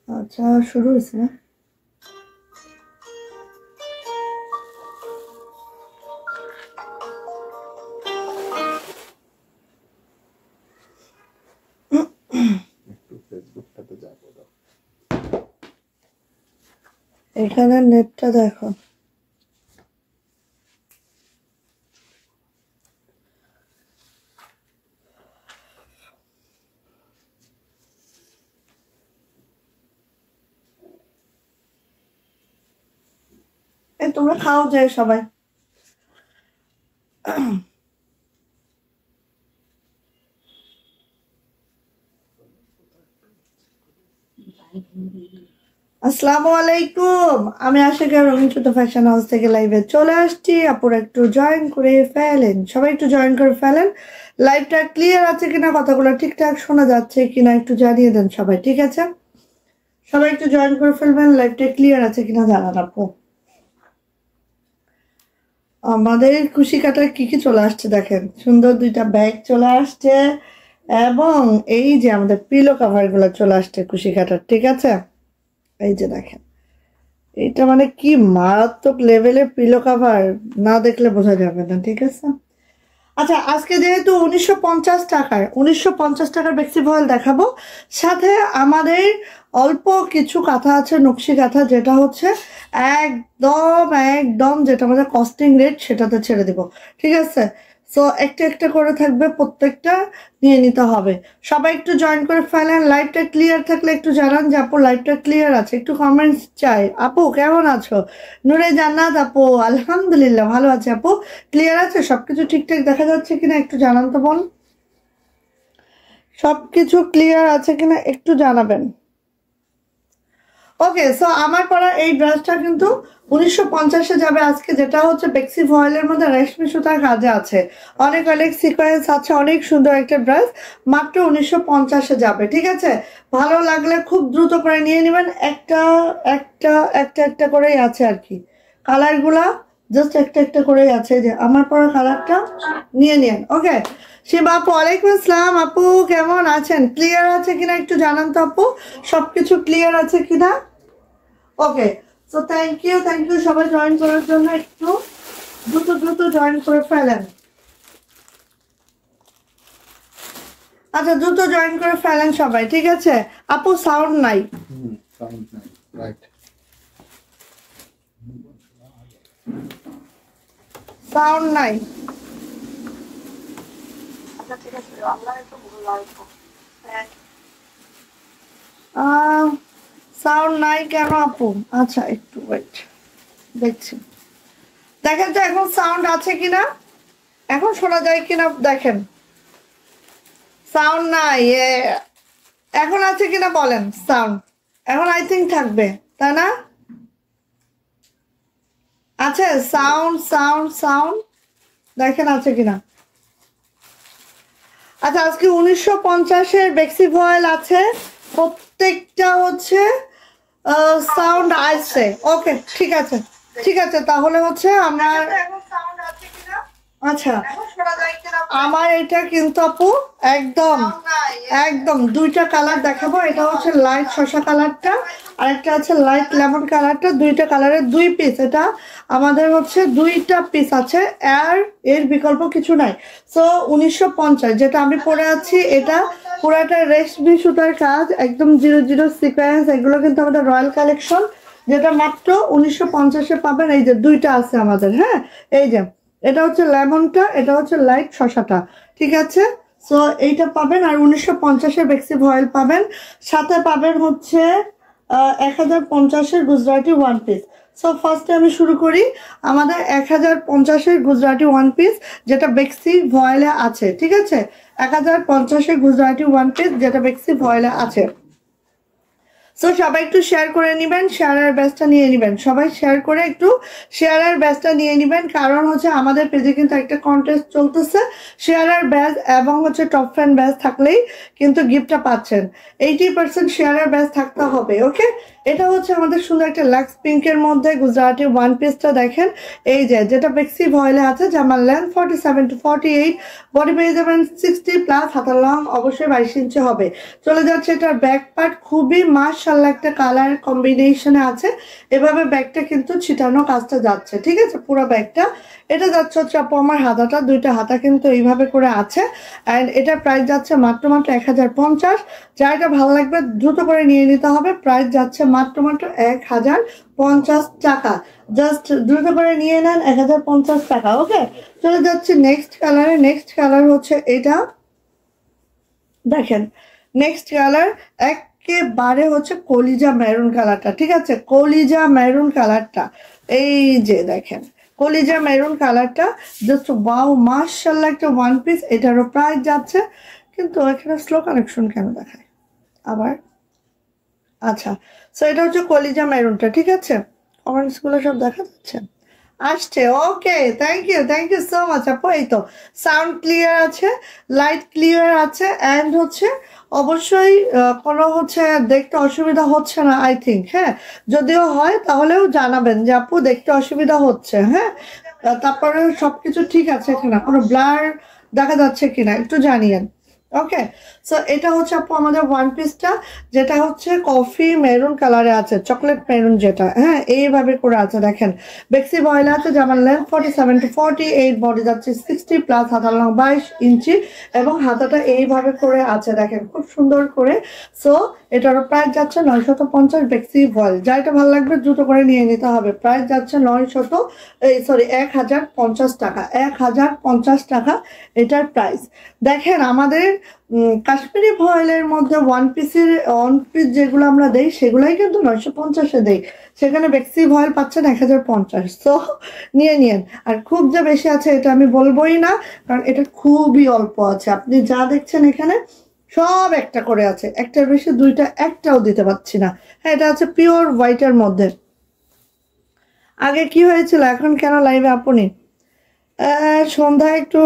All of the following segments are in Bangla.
আচ্ছা শুরু হয়েছে না এখানে নেটটা দেখো তোমরা খাও যায় সবাই আসসালামু আলাইকুম আমি আশিকা রঙিন ছোট ফ্যাশন হাউস থেকে লাইভে চলে আসছি আপুরা একটু জয়েন করে ফেলেন সবাই একটু জয়েন করে ফেলেন লাইভটা ক্লিয়ার আছে কিনা কথাগুলো ঠিকঠাক শোনা যাচ্ছে কিনা একটু জানিয়ে দেন সবাই ঠিক আছে সবাই একটু জয়েন করে ফেলবেন লাইভটা ক্লিয়ার আছে কিনা জানান আপু আমাদের খুশি কাটার কি কি চলে আসছে দেখেন সুন্দর দুইটা ব্যাগ চলে আসছে এবং এই যে আমাদের পিলো কভার গুলো চলে আসছে খুশি কাটার ঠিক আছে এই যে দেখেন এটা মানে কি মারাত্মক লেভেলের পিলো কভার না দেখলে বোঝা যাবে না ঠিক আছে আচ্ছা আজকে যেহেতু 1950 টাকার বেক্সি ভয়েল দেখাবো সাথে আমাদের অল্প কিছু কাঁথা আছে নকশি কাঁথা যেটা হচ্ছে একদম একদম যেটা আমাদের কস্টিং রেট সেটাতে ছেড়ে দিব ঠিক আছে সো একটা একটা করে থাকবে প্রত্যেকটা নিয়ে নিতে হবে সবাই একটু জয়েন করে ফেলেন লাইভটা ক্লিয়ার থাকলে একটু জানান যে আপু লাইভটা ক্লিয়ার আছে একটু কমেন্টস চাই আপু কেমন আছো নূরে জান্নাত আপু আলহামদুলিল্লাহ ভালো আছে আপু ক্লিয়ার আছে সবকিছু ঠিকঠাক দেখা যাচ্ছে কিনা একটু জানান তো বল সবকিছু ক্লিয়ার আছে কিনা একটু জানাবেন ওকে সো আমার পরা এই ব্রাশটা কিন্তু 1950-এ যাবে আজকে যেটা হচ্ছে বেক্সি ভয়েলের মধ্যে রেশমি সুতার কাজে আছে অনেক অনেক সিকোয়েন্স আছে অনেক সুন্দর একটা ব্রাশ মাত্র 1950-এ যাবে ঠিক আছে ভালো লাগলে খুব দ্রুত করে নিয়ে নেবেন একটা একটা একটা একটা করেই আছে আর কি কালারগুলা জাস্ট একটা একটা করেই আছে যে আমার পরা কালারটা নিয়ে নিন ওকে শিবা আপু ওয়ালাইকুম আসসালাম আপু কেমন আছেন ক্লিয়ার আছে কিনা একটু জানান তো আপু সবকিছু ক্লিয়ার আছে কিনা ওকে সো থ্যাংক ইউ সবাই জয়েন করার জন্য একটু দ্রুত দ্রুত জয়েন করে ফেলেন আচ্ছা দ্রুত জয়েন করে ফেলেন সবাই ঠিক আছে আপু সাউন্ড নাই সাউন্ড নাই আচ্ছা ঠিক আছে আমরা একটু সাউন্ড নাই কেন আপু আচ্ছা একটু ওয়েট দেখছি দেখেন তো এখন সাউন্ড আছে কিনা এখন শোনা যায় কিনা দেখেন সাউন্ড নাই এখন আছে কিনা বলেন সাউন্ড এখন আই থিঙ্ক থাকবে তাই না আছে সাউন্ড সাউন্ড সাউন্ড দেখেন আছে কিনা আচ্ছা আজকে 1950-এর বেক্সি ভয়েল আছে প্রত্যেকটা হচ্ছে সাউন্ড আসছে ওকে ঠিক আছে তাহলে হচ্ছে আমার আচ্ছা আমার এটা কিন্তু আপু একদম একদম দুইটা কালার দেখাবো এটা হচ্ছে লাইট শসা কালারটা আর একটা আছে লাইট লেমন কালারটা দুইটা কালারের দুই পিস এটা আমাদের হচ্ছে দুইটা পিস আছে আর এর বিকল্প কিছু নাই সো 1950 যেটা আমি পরে আছি এটা পুরাটা রেশমি সুতার কাজ একদম 00 সিকোয়েন্স এগুলো কিন্তু আমাদের রয়্যাল কালেকশন যেটা মাত্র 1950-এ পাবেন এই যে দুইটা আছে আমাদের হ্যাঁ এই যে এটা হচ্ছে লেমনটা এটা হচ্ছে লাইট শসাটা ঠিক আছে সো এইটা পাবেন আর 1950-এর বেক্সি ভয়েল পাবেন সাথে পাবেন হচ্ছে 1050-এর গুজরাটি ওয়ান পিস সো ফার্স্টে আমি শুরু করি আমাদের 1050-এর গুজরাটি ওয়ান পিস যেটা বেক্সি ভয়েলে আছে ঠিক আছে 1050-এর গুজরাটি ওয়ান পিস যেটা বেক্সি ভয়েলে আছে সো সবাই একটু শেয়ার করে নেবেন, শেয়ারের ব্যাচটা নিয়ে নেবেন, সবাই শেয়ার করে একটু শেয়ারের ব্যাচটা নিয়ে নেবেন, কারণ হচ্ছে আমাদের পেজে কিন্তু একটা কন্টেস্ট চলতেছে, শেয়ারের ব্যাচ এবং হচ্ছে টপ ফ্যান ব্যাচ থাকলেই কিন্তু গিফটটা পাচ্ছেন। 80% শেয়ারের ব্যাচ থাকতে হবে। ওকে, এটা হচ্ছে আমাদের সুন্দর একটা লাক্স পিঙ্কের মধ্যে গুজরাটি ওয়ান পিসটা দেখেন, এই যে যেটা বেক্সি ভয়েলে আছে, জামার লেন্থ 47 to 48, বডি পেয়ে যাবেন 60+, হাতার লং অবশ্যই 22 ইঞ্চি হবে। চলে যাচ্ছে এটার ব্যাক পার্ট, খুবই মাশাআল্লাহ একটা কালার কম্বিনেশনে আছে, এভাবে ব্যাগটা কিন্তু ছিটানো কাজটা যাচ্ছে, ঠিক আছে পুরো ব্যাগটা। এটা যাচ্ছে হচ্ছে আপু আমার হাতাটা, দুইটা হাতা কিন্তু এইভাবে করে আছে, অ্যান্ড এটার প্রাইস যাচ্ছে মাত্র 1050। যা এটা ভালো লাগবে দ্রুত করে নিয়ে নিতে হবে, প্রাইস যাচ্ছে মাত্র 1050 টাকা। জাস্ট দ্রুত করে নিয়ে নেন, 1050 টাকা। ওকে, চলে যাচ্ছে নেক্সট কালারে। নেক্সট কালার হচ্ছে এটা দেখেন, নেক্সট কালার একেবারে হচ্ছে কলিজা মেরুন কালারটা, ঠিক আছে কলিজা মেরুন কালারটা, এই যে দেখেন কলিজা মেরুন কালারটা, জাস্ট ওয়াও মাশাআল্লাহ একটা ওয়ান পিস। এটারও প্রাইস যাচ্ছে, কিন্তু এখানে স্লো কানেকশন কেন দেখায় আবার? আচ্ছা, সো এটা হচ্ছে কলিজা মেরুনটা, ঠিক আছে কমেন্টসগুলো সব দেখা যাচ্ছে, আসছে। ওকে, থ্যাংক ইউ সো মাচ আপু। এই তো সাউন্ড ক্লিয়ার আছে, লাইট ক্লিয়ার আছে, অ্যান্ড হচ্ছে অবশ্যই কোনো হচ্ছে দেখতে অসুবিধা হচ্ছে না আই থিঙ্ক। হ্যাঁ, যদিও হয় তাহলেও জানাবেন যে আপু দেখতে অসুবিধা হচ্ছে। হ্যাঁ, তারপরে সবকিছু ঠিক আছে কিনা, কোনো ব্লার দেখা যাচ্ছে কিনা একটু জানিয়েন। ওকে, সো এটা হচ্ছে আপু আমাদের ওয়ান পিসটা, যেটা হচ্ছে কফি মেরুন কালারে আছে, চকলেট মেরুন যেটা, হ্যাঁ এইভাবে করে আছে দেখেন। বেক্সি বয়েল আছে, যেমন লেন্থ 47 to 48, বডি যাচ্ছে 60+, হাতার লং 22 ইঞ্চি, এবং হাতাটা এইভাবে করে আছে দেখেন খুব সুন্দর করে। সো এটারও প্রাইস যাচ্ছে 950 বেক্সি বয়েল। যা এটা ভালো লাগবে দ্রুত করে নিয়ে নিতে হবে, প্রাইস যাচ্ছে 1050 টাকা, 1050 টাকা এটার প্রাইস। দেখেন আমাদের কাশ্মীরি ভয়েলের মধ্যে ওয়ান পিস যেগুলো আমরা দেই সেগুলাই কিন্তু 950-এ দেই, সেখানে বেক্সি ভয়েল পাচ্ছেন 1050। সো নিয়ে নিন, আর খুব যে বেশি আছে এটা আমি বলবোই না, কারণ এটা খুবই অল্প আছে। আপনি যা দেখছেন এখানে সব একটা করে আছে, একটার বেশি দুইটা একটাও দিতে পারছি না। হ্যাঁ, এটা আছে পিওর হোয়াইটের মধ্যে। আগে কি হয়েছিল, এখন কেন লাইভে আপনি? সন্ধ্যায় একটু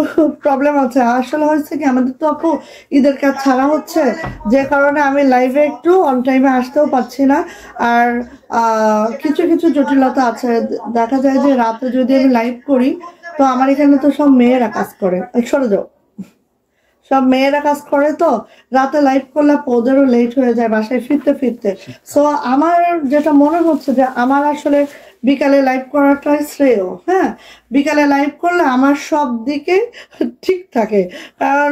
প্রবলেম আছে, আসলে হচ্ছে কি আমাদের তো আপু ঈদের কাজ ছাড়া হচ্ছে, যে কারণে আমি লাইভে একটু অন টাইমে আসতেও পারছি না। আর কিছু কিছু জটিলতা আছে, দেখা যায় যে রাতে যদি আমি লাইভ করি, তো আমার এখানে তো সব মেয়েরা কাজ করে, সরে যাও, সব মেয়েরা কাজ করে, তো রাতে লাইভ করলে ওদেরও লেট হয়ে যায় বাসায় ফিরতে ফিরতে। সো আমার যেটা মনে হচ্ছে যে আমার আসলে বিকালে লাইভ করাটাই শ্রেয়। হ্যাঁ, বিকালে লাইভ করলে আমার সব দিকে ঠিক থাকে, কারণ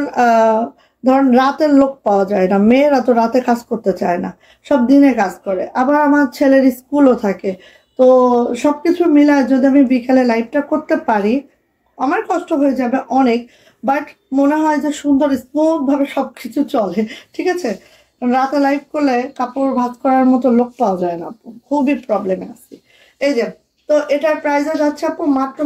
ধরুন রাতের লোক পাওয়া যায় না, মেয়েরা তো রাতে কাজ করতে চায় না, সব দিনে কাজ করে, আবার আমার ছেলের স্কুলও থাকে, তো সবকিছু মিলায় যদি আমি বিকালে লাইভটা করতে পারি আমার কষ্ট হয়ে যাবে অনেক, বাট মনে হয় যে সুন্দর স্মুথ ভাবে সবকিছু চলে, ঠিক আছে। রাতে লাইভ করলে কাপড় ভাঁজ করার মতো লোক পাওয়া যায় না আপু, খুবই প্রবলেমে আছি। এই যে, তো এটার প্রাইস যাচ্ছে আপু মাত্র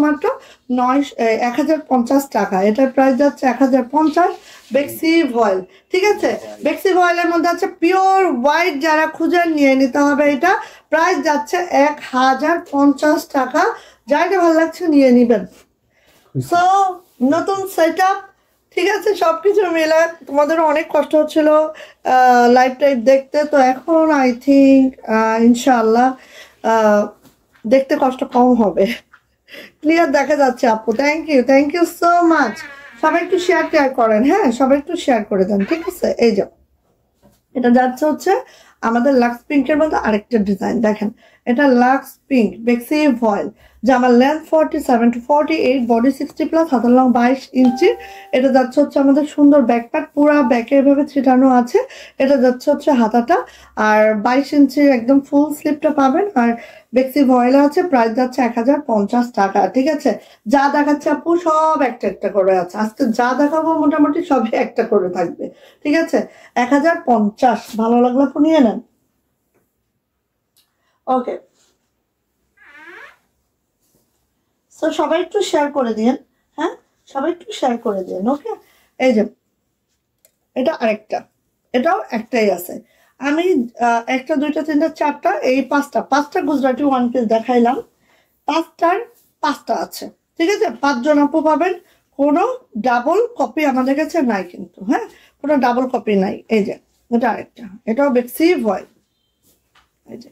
1050 টাকা, এটার প্রাইস যাচ্ছে 1050 বেক্সি ভয়েল, ঠিক আছে। বেক্সি ভয়েলের মধ্যে আছে পিওর হোয়াইট, যারা খুঁজে নিয়ে নিতে হবে, এটা প্রাইস যাচ্ছে 1050 টাকা। যাইটা ভালো লাগছে নিয়ে নিবেন। সো নতুন সেট আপ, ঠিক আছে, সবকিছু মিলে তোমাদের অনেক কষ্ট হচ্ছিল লাইভ টাইভ দেখতে, তো এখন আই থিঙ্ক ইনশাআল্লাহ দেখতে কষ্ট কম হবে, ক্লিয়ার দেখা যাচ্ছে আপু। Thank you so much. সবাই একটু শেয়ার করেন, হ্যাঁ সবাই একটু শেয়ার করে দেন, ঠিক আছে। এই যে এটা যাচ্ছে হচ্ছে আমাদের লাক্স পিঙ্কের মধ্যে আরেকটা ডিজাইন দেখেন, এটা লাক্স পিঙ্ক বেক্সি ভয়েল, জামার লেন্থ 47 to 48, বডি 60+, হাতার লং 22 ইঞ্চি। এটা যাচ্ছে হচ্ছে আমাদের সুন্দর ব্যাক পার্ট, পুরা ব্যাকে এভাবে ছিটানো আছে। এটা যাচ্ছে হচ্ছে হাতাটা, আর 22 ইঞ্চি একদম ফুল স্লিপটা পাবেন, আর বেক্সি ভয়েল আছে, প্রাইস যাচ্ছে 1050 টাকা, ঠিক আছে। যা দেখাচ্ছে আপু সব একটা একটা করে আছে, আজকে যা দেখাবো মোটামুটি সবই একটা করে থাকবে, ঠিক আছে। 1050, ভালো লাগলো আপু নিয়ে নেন। ওকে, তো সবাই একটু শেয়ার করে দিন, হ্যাঁ সবাই একটু শেয়ার করে দিন। ওকে, এই যে এটা আরেকটা, এটাও একটাই আছে, আমি একটা দুইটা তিনটা চারটা এই পাঁচটা গুজরাটি ওয়ান পিস দেখাইলাম, পাঁচটার পাঁচটা আছে, ঠিক আছে? 5 জন আপু পাবেন। কোনো ডাবল কপি আমাদের কাছে নাই কিন্তু, হ্যাঁ, কোনো ডাবল কপি নাই। এই যে এটা আরেকটা, এটাও বেক্সিভ হয়, এই যে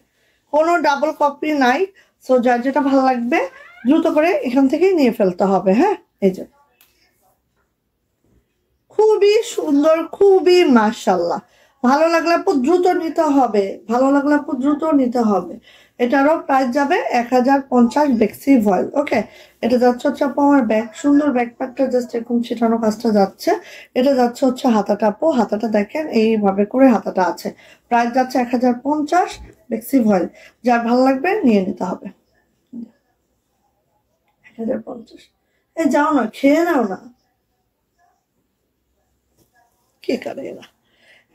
কোনো ডাবল কপি নাই। সো যার যেটা ভালো লাগবে দ্রুত করে এখান থেকেই নিয়ে ফেলতে হবে। হ্যাঁ, এই যে খুবই সুন্দর, খুবই মাশাআল্লাহ। ভালো লাগলে আপু দ্রুত নিতে হবে, ভালো লাগলে আপু দ্রুত নিতে হবে। এটারও প্রাইস যাবে 1050 বেক্সি ভয়েল। ওকে, এটা যাচ্ছে হচ্ছে আপু আমার ব্যাগ, সুন্দর ব্যাকপ্যাকটা জাস্ট এরকম ছিটানো কাজটা যাচ্ছে। এটা যাচ্ছে হচ্ছে হাতাটা আপু, হাতাটা দেখেন এইভাবে করে হাতাটা আছে। প্রাইস যাচ্ছে 1050 বেক্সি ভয়েল। যার ভালো লাগবে নিয়ে নিতে হবে। 1050। এই যাও না, খেয়ে নাও না। কি করে এরা,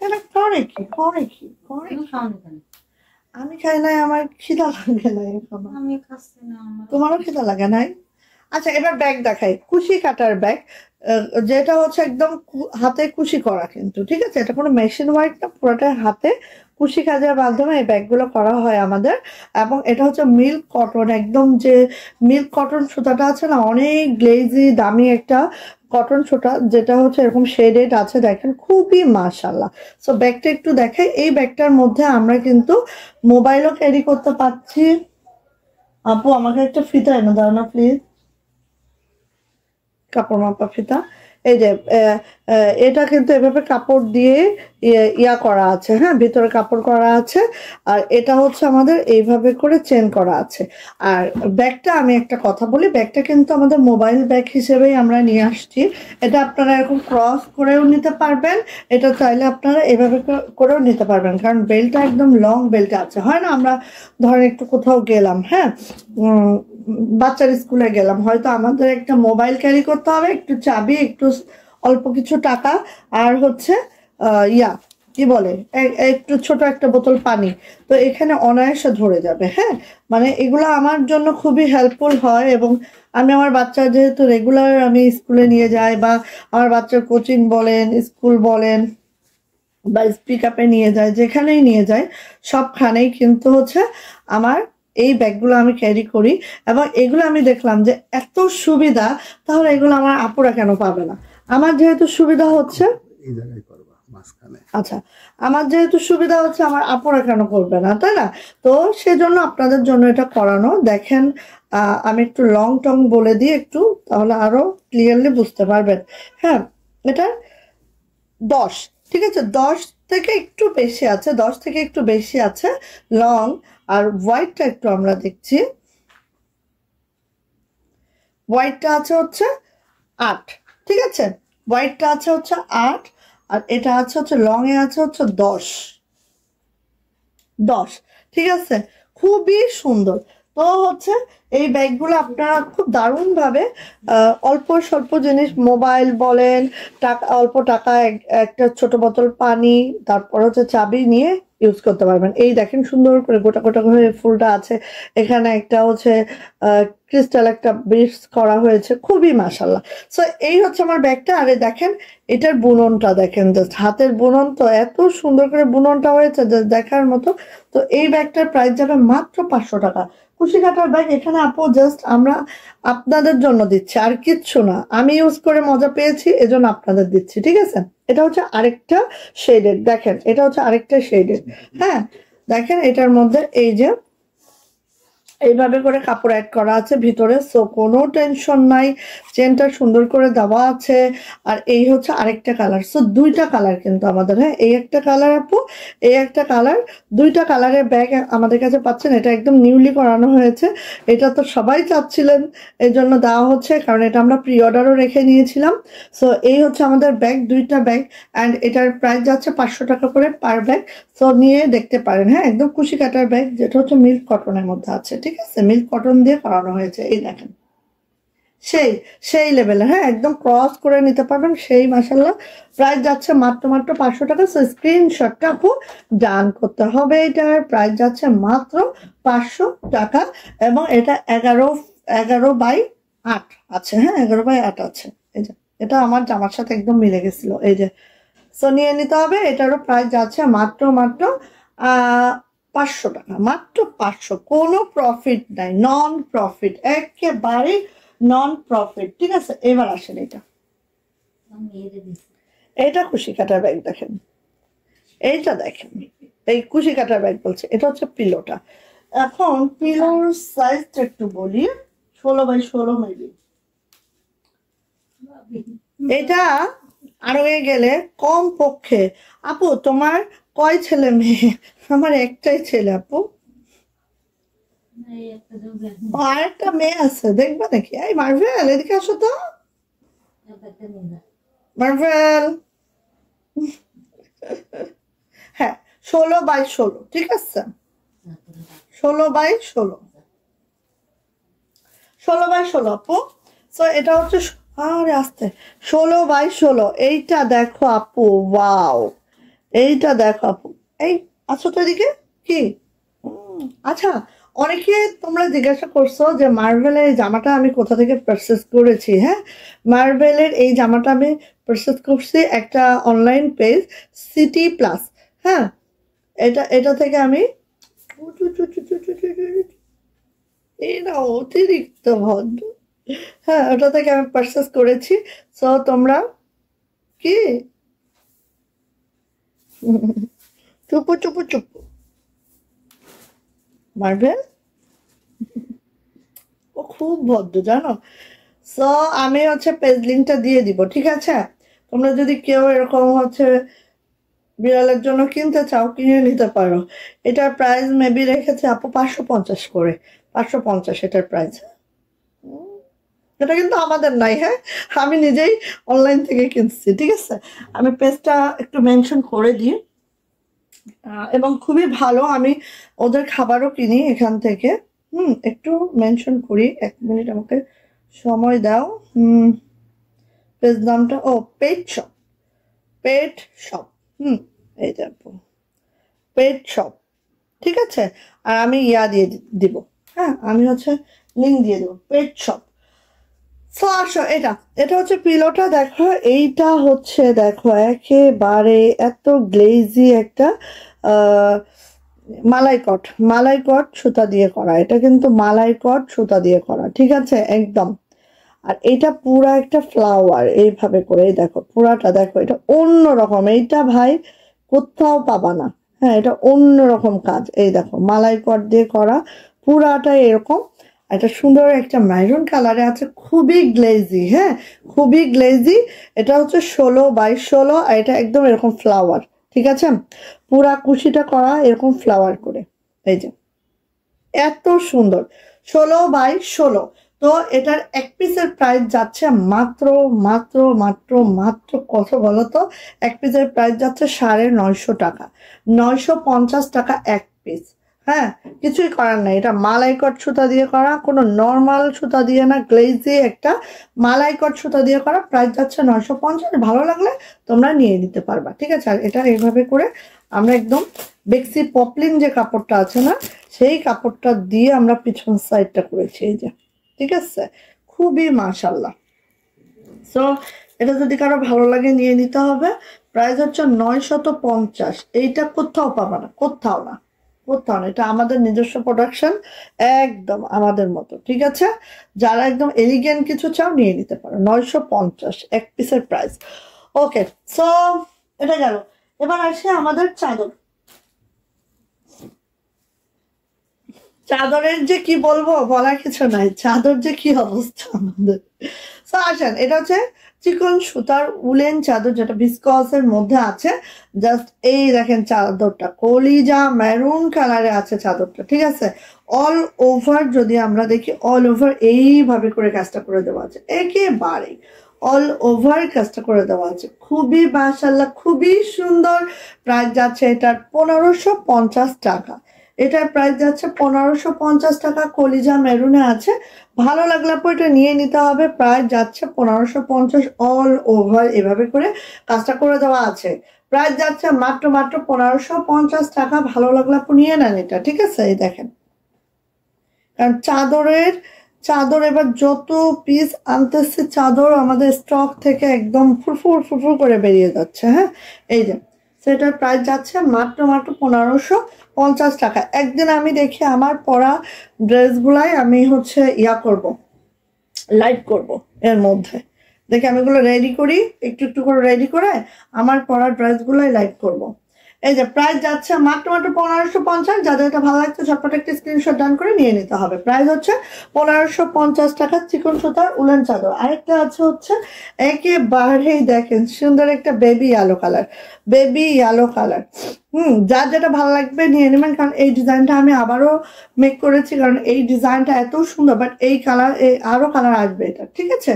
এরা করে কি করে কি করে? আমি খাই নাই, আমার খিদা লাগে নাই এখনো। তোমারও খিদা লাগে নাই? আচ্ছা, এবার ব্যাগ দেখাই, কুশি কাটার ব্যাগ, যেটা হচ্ছে একদম হাতে কুশি করা কিন্তু, ঠিক আছে? এটা কোনো মেশিন ওয়ার্ক না, পুরোটা হাতে কুশি কাজের মাধ্যমে এই ব্যাগগুলো করা হয় আমাদের। এবং এটা হচ্ছে মিল্ক কটন, একদম যে মিল্ক কটন সুতাটা আছে না, অনেক গ্লেজি দামি একটা কটন সুতা, যেটা হচ্ছে এরকম শেডেড আছে, দেখেন খুবই মাশাআল্লাহ। সো ব্যাগটা একটু দেখাই, এই ব্যাগটার মধ্যে আমরা কিন্তু মোবাইলও ক্যারি করতে পারছি। আপু আমাকে একটা ফিতা এনে দাও না প্লিজ, কাপড় মাপা ফিতা। এই যে এটা কিন্তু এভাবে কাপড় দিয়ে ইয়া করা আছে, হ্যাঁ, ভিতরে কাপড় করা আছে। আর এটা হচ্ছে আমাদের এইভাবে করে চেন করা আছে। আর ব্যাগটা আমি একটা কথা বলি, ব্যাগটা কিন্তু আমাদের মোবাইল ব্যাগ হিসেবেই আমরা নিয়ে আসছি। এটা আপনারা এরকম ক্রস করেও নিতে পারবেন, এটা চাইলে আপনারা এভাবে করেও নিতে পারবেন, কারণ বেল্টটা একদম লং বেল্ট আছে। হয় না, আমরা ধরেন একটু কোথাও গেলাম, হ্যাঁ, বাচ্চার স্কুলে গেলাম, হয়তো আমাদের একটা মোবাইল ক্যারি করতে হবে, একটু চাবি, একটু অল্প কিছু টাকা, আর হচ্ছে ইয়া কি বলে একটু ছোট একটা বোতল পানি, তো এখানে অনায়াসে ধরে যাবে। হ্যাঁ, মানে এগুলো আমার জন্য খুবই হেল্পফুল হয়। এবং আমি আমার বাচ্চা যেহেতু রেগুলার আমি স্কুলে নিয়ে যাই, বা আমার বাচ্চার কোচিং বলেন, স্কুল বলেন, বা স্পিক আপে নিয়ে যায়, যেখানেই নিয়ে যায় সবখানেই কিন্তু হচ্ছে আমার এই ব্যাগগুলো আমি ক্যারি করি। এবং এগুলো আমি দেখলাম যে এত সুবিধা, তাহলে এগুলো আমার আপুরা কেন পাবে না? আমার যেহেতু সুবিধা হচ্ছে, আচ্ছা, আমার যেহেতু সুবিধা হচ্ছে, আমার আপুরা কেন করবে না, তাই না? তো সেজন্য আপনাদের জন্য এটা করানো। দেখেন আমি একটু লং টং বলে দিই একটু, তাহলে আরো ক্লিয়ারলি বুঝতে পারবেন। হ্যাঁ, এটা 10, ঠিক আছে, 10 থেকে একটু বেশি আছে, 10 থেকে একটু বেশি আছে লং। আর হোয়াইটটা একটু আমরা দেখছি, হোয়াইটটা আছে হচ্ছে 8, ঠিক আছে, হোয়াইটটা আছে হচ্ছে 8, আর এটা আছে হচ্ছে লং এ আছে হচ্ছে 10, 10, ঠিক আছে, খুবই সুন্দর। তো হচ্ছে এই ব্যাগগুলো আপনারা খুব দারুণভাবে অল্প স্বল্প জিনিস, মোবাইল বলেন, টাকা অল্প টাকা, একটা ছোট বোতল পানি, তারপর হচ্ছে চাবি নিয়ে ইউজ করতে পারবেন। এই দেখেন সুন্দর করে গোটা গোটা করে ফুলটা আছে, এখানে একটা হচ্ছে ক্রিস্টাল একটা বিটস করা হয়েছে, খুবই মাশাআল্লাহ। সো এই হচ্ছে আমার ব্যাগটা। আরে দেখেন এটার বুননটা দেখেন, জাস্ট হাতের বুনন, তো এত সুন্দর করে বুননটা হয়েছে জাস্ট দেখার মতো। তো এই ব্যাগটার প্রাইস যাবে মাত্র 500 টাকা। কুশি কাটার ব্যাগ এখানে আপু জাস্ট আমরা আপনাদের জন্য দিচ্ছি, আর কিচ্ছু না। আমি ইউজ করে মজা পেয়েছি, এজন্য আপনাদের দিচ্ছি, ঠিক আছে? এটা হচ্ছে আরেকটা শেডেড, দেখেন এটা হচ্ছে আরেকটা শেডেড। হ্যাঁ, দেখেন এটার মধ্যে এই যে এইভাবে করে কাপড় অ্যাড করা আছে ভিতরে, সো কোনো টেনশন নাই, চেনটা সুন্দর করে দেওয়া আছে। আর এই হচ্ছে আরেকটা কালার, সো দুইটা কালার কিন্তু আমাদের, হ্যাঁ, এই একটা কালার আপু, এই একটা কালার, দুইটা কালারের ব্যাগ আমাদের কাছে পাচ্ছেন। এটা একদম নিউলি করানো হয়েছে, এটা তো সবাই চাচ্ছিলেন, এই জন্য দেওয়া হচ্ছে, কারণ এটা আমরা প্রি অর্ডারও রেখে নিয়েছিলাম। সো এই হচ্ছে আমাদের ব্যাগ, দুইটা ব্যাগ, অ্যান্ড এটার প্রাইস যাচ্ছে 500 টাকা করে পার ব্যাগ। সো নিয়ে দেখতে পারেন। হ্যাঁ, একদম কুশি কাটার ব্যাগ, যেটা হচ্ছে মিল্ক কটনের মধ্যে আছে, ঠিক আছে, মিল্ক কটন দিয়ে করানো হয়েছে। এই দেখেন সেই সেই লেভেলের, হ্যাঁ, একদম ক্রস করে নিতে পারবেন, সেই মাসাল্লাহ। প্রাইস যাচ্ছে মাত্র মাত্র 500 টাকা। সো স্ক্রিনশটটা আপু ডান করতে হবে, এটার প্রাইস যাচ্ছে মাত্র 500 টাকা। এবং এটা 11/8 আছে, হ্যাঁ, 11/8 আছে। এই যে এটা আমার জামার সাথে একদম মিলে গেছিল, এই যে সো নিয়ে নিতে হবে। এটারও প্রাইস যাচ্ছে মাত্র মাত্র 500 টাকা, মাত্র 500। কোনো প্রফিট নাই, নন প্রফিট, একেবারে নন প্রফিট। ঠিক আছে, এবার আসেন এটা কুশি কাটার ব্যাগ দেখেন, এইটা দেখেন, এই কুশি কাটার ব্যাগ বলছে, এটা হচ্ছে পিলোটা। এখন পিলোর সাইজটা একটু বলি, 16x16 মেবি। এটা আরো গেলে কম পক্ষে, আপু তোমার কয় ছেলে মেয়ে? আমার একটাই ছেলে আপু, আর একটা মেয়ে আছে, দেখবা নাকি? এই মার্ভেল এদিকে আসো তো, মার্ভেল। হ্যাঁ, 16x16, ঠিক আছে, 16x16, 16x16 আপু। সো এটা হচ্ছে, আরে আস্তে, 16x16। এইটা দেখো আপু, ওয়াও, এইটা দেখো আপু। এই আছো তো এদিকে, কি আচ্ছা, অনেকে তোমরা জিজ্ঞাসা করছো যে মার্ভেলের এই জামাটা আমি কোথা থেকে পারচেস করেছি। হ্যাঁ, মার্ভেলের এই জামাটা আমি পারচেস করছি একটা অনলাইন পেজ, সিটি প্লাস। হ্যাঁ, এটা থেকে আমি, এরা অতিরিক্ত ভদ্র। হ্যাঁ, ওটা থেকে আমি পারচেস করেছি। সো তোমরা কি চুপু চুপু চুপু, মার্ভেল ও খুব ভদ্র জানো। সো আমি হচ্ছে পেজ লিঙ্কটা দিয়ে দিব, ঠিক আছে? তোমরা যদি কেউ এরকম হচ্ছে বিড়ালের জন্য কিনতে চাও, কিনে নিতে পারো। এটার প্রাইস মেবি রেখেছে আপু 550 করে, 550 এটার প্রাইস। এটা কিন্তু আমাদের নাই, হ্যাঁ, আমি নিজেই অনলাইন থেকে কিনছি, ঠিক আছে? আমি পেজটা একটু মেনশন করে দিই, এবং খুবই ভালো। আমি ওদের খাবারও কিনি এখান থেকে। একটু মেনশন করি, 1 মিনিট আমাকে সময় দাও। পেজ নামটা, ও পেট শপ, পেট শপ। এই দেখো, পেট শপ, ঠিক আছে? আর আমি দিয়ে দিব, হ্যাঁ, আমি হচ্ছে লিঙ্ক দিয়ে দেবো, পেট শপ। সো আসো, এটা হচ্ছে পিলোটা দেখো, এইটা হচ্ছে দেখো একেবারে এত গ্লেজি একটা মালাইকট সুতা দিয়ে করা। এটা কিন্তু মালাইকট সুতা দিয়ে করা, ঠিক আছে, একদম। আর এটা পুরা একটা ফ্লাওয়ার এইভাবে করে, এই দেখো পুরাটা দেখো, এটা অন্যরকম, এইটা ভাই কোথাও পাবা না। হ্যাঁ, এটা অন্যরকম কাজ, এই দেখো মালাইকট দিয়ে করা, পুরাটাই এরকম। এটা সুন্দর একটা মেরুন কালারে আছে, খুবই গ্লেজি। হ্যাঁ, খুবই গ্লেজি। এটা হচ্ছে 16x16, আর এটা একদম এরকম ফ্লাওয়ার, ঠিক আছে? পুরা কুশিটা করা এরকম ফ্লাওয়ার করে, এই যে এত সুন্দর, 16x16। তো এটার এক পিসের প্রাইস যাচ্ছে মাত্র মাত্র মাত্র মাত্র কত বলো তো? এক পিসের প্রাইস যাচ্ছে 950 টাকা, 950 টাকা এক পিস। হ্যাঁ, কিছুই করার নাই, এটা মালাইকট সুতা দিয়ে করা, কোনো নর্মাল সুতা দিয়ে না, গ্লেজি একটা মালাইকট সুতা দিয়ে করা। প্রাইস যাচ্ছে 950। ভালো লাগলে তোমরা নিয়ে নিতে পারবা, ঠিক আছে? আর এটা এইভাবে করে আমরা একদম বেক্সি পপলিন যে কাপড়টা আছে না, সেই কাপড়টা দিয়ে আমরা পিছন সাইডটা করেছি, এই যে, ঠিক আছে? খুবই মাশাল্লাহ। সো এটা যদি কারো ভালো লাগে নিয়ে নিতে হবে। প্রাইস হচ্ছে 950। এইটা কোথাও পাবা না, কোথাও না, কোথাও না। এটা আমাদের নিজস্ব প্রোডাকশন, একদম আমাদের মতো, ঠিক আছে? যারা একদম এলিগেন্ট কিছু চাও নিয়ে নিতে পারো, 950 এক পিসের প্রাইস। ওকে, সো এটা গেল। এবার আসে আমাদের চাদর। চাদরের যে কি বলবো, বলার কিছু নাই, চাদর যে কি অবস্থা আমাদের। তো আসেন, এটা হচ্ছে চিকন সুতার উলেন চাদর, যেটা ভিসকসের মধ্যে আছে। জাস্ট এই দেখেন চাদরটা, কলিজা মেরুন কালারে আছে চাদরটা, ঠিক আছে? অল ওভার যদি আমরা দেখি, অল ওভার এইভাবে করে কাজটা করে দেওয়া আছে, একেবারে অল ওভার কাজটা করে দেওয়া আছে, খুবই মাশাআল্লাহ, খুবই সুন্দর। প্রাইস যাচ্ছে এটার 1550 টাকা। এটার প্রাইস যাচ্ছে 1550 টাকা, কলিজা মেরুনে আছে। ভালো লাগলে আপু এটা নিয়ে নিতে হবে। প্রাইস যাচ্ছে 1550, অল ওভার এভাবে করে কাজটা করে দেওয়া আছে। প্রাইস যাচ্ছে মাত্র মাত্র 1550 টাকা। ভালো লাগলে আপু নিয়ে নেন এটা, ঠিক আছে? এই দেখেন, কারণ চাদর এবার যত পিস আনতেছে চাদর আমাদের স্টক থেকে একদম ফুরফুর ফুরফুর করে বেরিয়ে যাচ্ছে। হ্যাঁ, এই যে সেটার প্রাইস যাচ্ছে মাত্র মাত্র 1550 টাকা। একদিন আমি দেখি আমার পরা ড্রেসগুলাই আমি হচ্ছে ইয়া করব, লাইভ করব এর মধ্যে। দেখি আমি এগুলো রেডি করি, একটু একটু করে রেডি করে আমার পরা ড্রেসগুলাই লাইভ করব। এই যে প্রাইস যাচ্ছে মাত্র মাত্র 1550। যাদের এটা ভালো লাগছে ঝটপট একটা স্ক্রিনশট ডান করে নিয়ে নিতে হবে। প্রাইস হচ্ছে 1550 টাকা, চিকন সুতার উলেন চাদর। আরেকটা আছে হচ্ছে একেবারেই দেখেন সুন্দর একটা baby yellow colour, baby yellow colour. যার যেটা ভালো লাগবে নিয়ে নেবেন, কারণ এই ডিজাইনটা আমি আবারও মেক করেছি, কারণ এই ডিজাইনটা এত সুন্দর। বাট এই কালার, আরো কালার আসবে, এটা ঠিক আছে,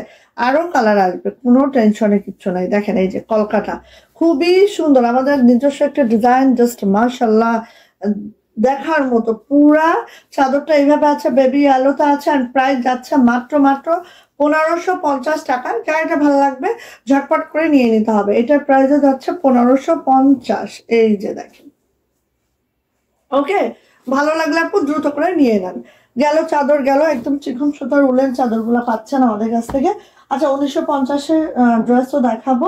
আরো কালার আসবে, কোনো টেনশনের কিচ্ছু নাই। দেখেন এই যে কলকাতা, খুবই সুন্দর, আমাদের নিজস্ব একটা ডিজাইন, জাস্ট মাশাল্লাহ দেখার মতো। পুরা চাদরটা এইভাবে আছে, বেবি আলোতে আছে। আর প্রাইস যাচ্ছে মাত্র মাত্র 1550 টাকা। যার এটা ভালো লাগবে ঝটপট করে নিয়ে নিতে হবে। এটার প্রাইসও যাচ্ছে 1550। এই যে দেখেন, ওকে, ভালো লাগলে আপু দ্রুত করে নিয়ে নেন। গেল চাদর, গেল একদম চিকন সুতার উলেন চাদরগুলো পাচ্ছেন আমাদের কাছ থেকে। আচ্ছা, 1950-এর ড্রেসও দেখাবো,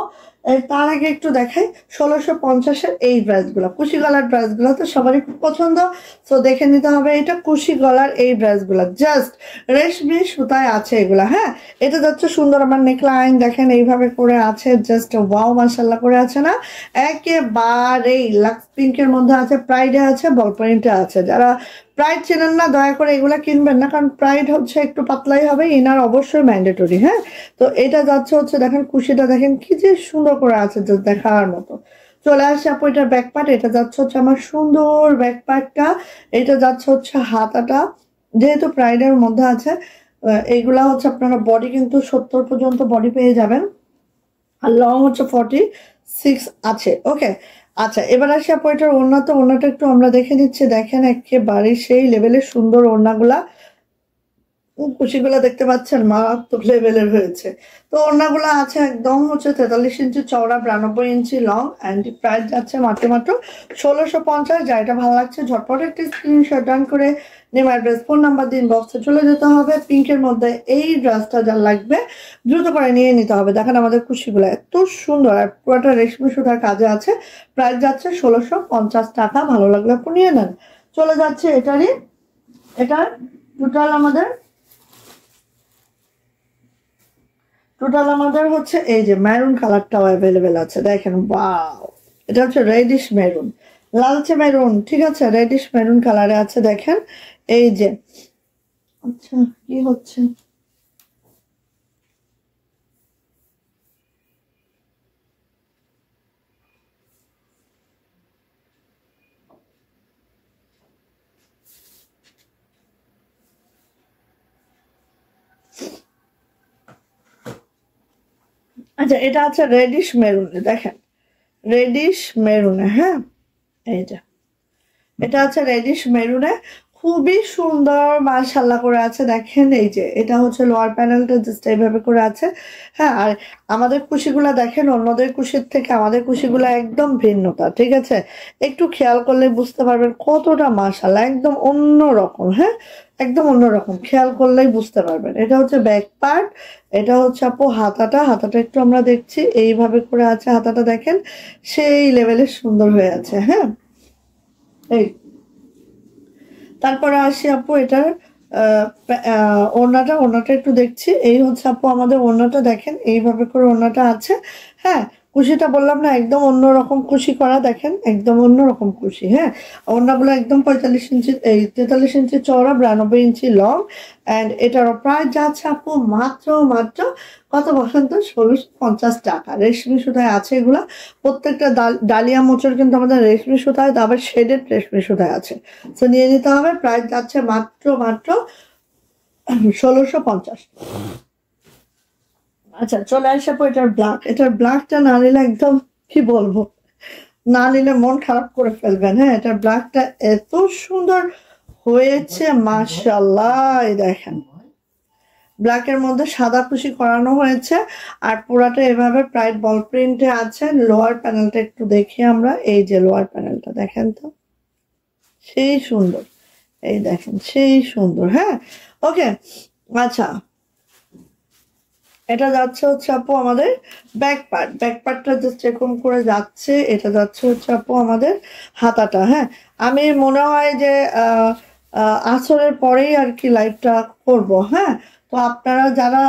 তার আগে একটু দেখাই 1650-এর এই ড্রেসগুলো, কুশি গলার ড্রেসগুলো তো সবারই খুব পছন্দ। তো দেখে নিতে হবে, এটা কুশি গলার এই ড্রেসগুলো, জাস্ট রেশমি সুতায় আছে এগুলা। হ্যাঁ, এটা যাচ্ছে সুন্দর, আমার নেকলাইন দেখেন এইভাবে করে আছে, জাস্ট ওয়াও মাশাল্লাহ করে আছে না, একেবারেই লাক্স পিঙ্কের মধ্যে আছে, প্রাইডে আছে, বল প্রিন্টে আছে। যারা প্রাইড চেনেন না দয়া করে এগুলা কিনবেন না, কারণ প্রাইড হচ্ছে একটু পাতলাই হবে, ইনার অবশ্যই ম্যান্ডেটরি। হ্যাঁ, তো এটা যাচ্ছে হচ্ছে দেখেন কুশিটা দেখেন কি যে সুন্দর করে আছে, জাস্ট দেখার মতো। চলে আসছে আপু এটার ব্যাক পার্ট, এটা যাচ্ছে হচ্ছে আমার সুন্দর ব্যাক পার্টটা, এটা যাচ্ছে হচ্ছে হাতাটা, যেহেতু প্রাইডের মধ্যে আছে। এইগুলা হচ্ছে আপনারা বডি কিন্তু 70 পর্যন্ত বডি পেয়ে যাবেন, আর লং হচ্ছে 46 আছে। ওকে, আচ্ছা এবার আসি আপু এটার ওড়না। তো ওড়নাটা একটু আমরা দেখে নিচ্ছি, দেখেন একেবারে সেই লেভেলের সুন্দর ওড়নাগুলা, কুশিগুলা দেখতে পাচ্ছেন মারাত্মক লেভেলের হয়েছে। তো ওড়নাগুলো আছে একদম হচ্ছে 43 ইঞ্চি চওড়া, 92 ইঞ্চি লং, অ্যান্ড প্রাইস যাচ্ছে মাত্র মাত্র 1650। যা এটা ভালো লাগছে ঝটপট একটি স্ক্রিনশট ডান করে নেম, অ্যাড্রেস, ফোন নাম্বার দিন, বক্সে চলে যেতে হবে। পিঙ্কের মধ্যে এই ড্রেসটা যার লাগবে দ্রুত করে নিয়ে নিতে হবে। দেখেন আমাদের কুশিগুলো এত সুন্দর, আর পুরোটা রেশমি সুতার কাজে আছে। প্রাইস যাচ্ছে 1650 টাকা। ভালো লাগলে আপনি নিয়ে নেন। চলে যাচ্ছে এটারই, এটার টোটাল আমাদের হচ্ছে এই যে ম্যারুন কালারটাও অ্যাভেলেবেল আছে, দেখেন ওয়াও, এটা হচ্ছে রেডিশ মেরুন, লালচে মেরুন, ঠিক আছে, রেডিশ মেরুন কালারে আছে দেখেন এই যে। আচ্ছা কি হচ্ছে, আচ্ছা এটা আছে রেডিশ মেরুনে, দেখেন রেডিশ মেরুনে। হ্যাঁ, এই যে এটা আছে রেডিশ মেরুনে, খুবই সুন্দর মাশাল্লাহ করে আছে। দেখেন এই যে এটা হচ্ছে লোয়ার প্যানেলটা জাস্ট এইভাবে করে আছে। হ্যাঁ, আর আমাদের কুশিগুলা দেখেন অন্যদের কুশির থেকে আমাদের কুশিগুলা একদম ভিন্নতা, ঠিক আছে, একটু খেয়াল করলে বুঝতে পারবেন কতটা মাশাল্লাহ, একদম অন্য রকম। হ্যাঁ, একদম অন্যরকম, খেয়াল করলেই বুঝতে পারবেন। এটা হচ্ছে ব্যাক পার্ট, এটা হচ্ছে আপু হাতাটা, হাতাটা একটু আমরা দেখছি এইভাবে করে আছে, হাতাটা দেখেন সেই লেভেলের সুন্দর হয়ে আছে। হ্যাঁ, এই তারপরে আসি আপু এটার ওড়নাটা, ওড়নাটা একটু দেখছি, এই হচ্ছে আপু আমাদের ওড়নাটা, দেখেন এইভাবে করে ওড়নাটা আছে। হ্যাঁ, কুশিটা বললাম না একদম অন্যরকম কুশি করা, দেখেন একদম অন্যরকম কুশি। হ্যাঁ, ওড়নাগুলো একদম 45 ইঞ্চি, এই 43 ইঞ্চি চওড়া, 92 ইঞ্চি লং, অ্যান্ড এটারও প্রাইস যাচ্ছে আপু মাত্র মাত্র কত বলেন তো, 1650 টাকা। রেশমি সুতায় আছে এগুলা, প্রত্যেকটা ডালিয়া মোচর কিন্তু আমাদের রেশমি সুতায়, আবার শেডেড রেশমি সুতায় আছে। তো নিয়ে নিতে হবে। প্রাইস যাচ্ছে মাত্র মাত্র 1650। আচ্ছা চলে আসে এটার ব্ল্যাক, এটার ব্ল্যাকটা না নিলে একদম কি বলবো, না নিলে মন খারাপ করে ফেলবেন। হ্যাঁ, এটার ব্ল্যাকটা এত সুন্দর হয়েছে মাশাআল্লাহ, দেখেন ব্ল্যাকের মধ্যে সাদা কুশি করানো হয়েছে, আর পুরাটা এভাবে প্রাইড বল প্রিন্টে আছে। লোয়ার প্যানেলটা একটু দেখি আমরা, এই যে লোয়ার প্যানেলটা দেখেন তো সেই সুন্দর, এই দেখেন সেই সুন্দর। হ্যাঁ, ওকে, আচ্ছা, এটা যাচ্ছে হচ্ছে আপু আমাদের ব্যাক পার্টটা জাস্ট এরকম করে যাচ্ছে, এটা যাচ্ছে হচ্ছে আপু আমাদের হাতাটা। হ্যাঁ, আমি মনে হয় যে আসরের পরেই আর কি লাইভটা করব। হ্যাঁ, তো আপনারা যারা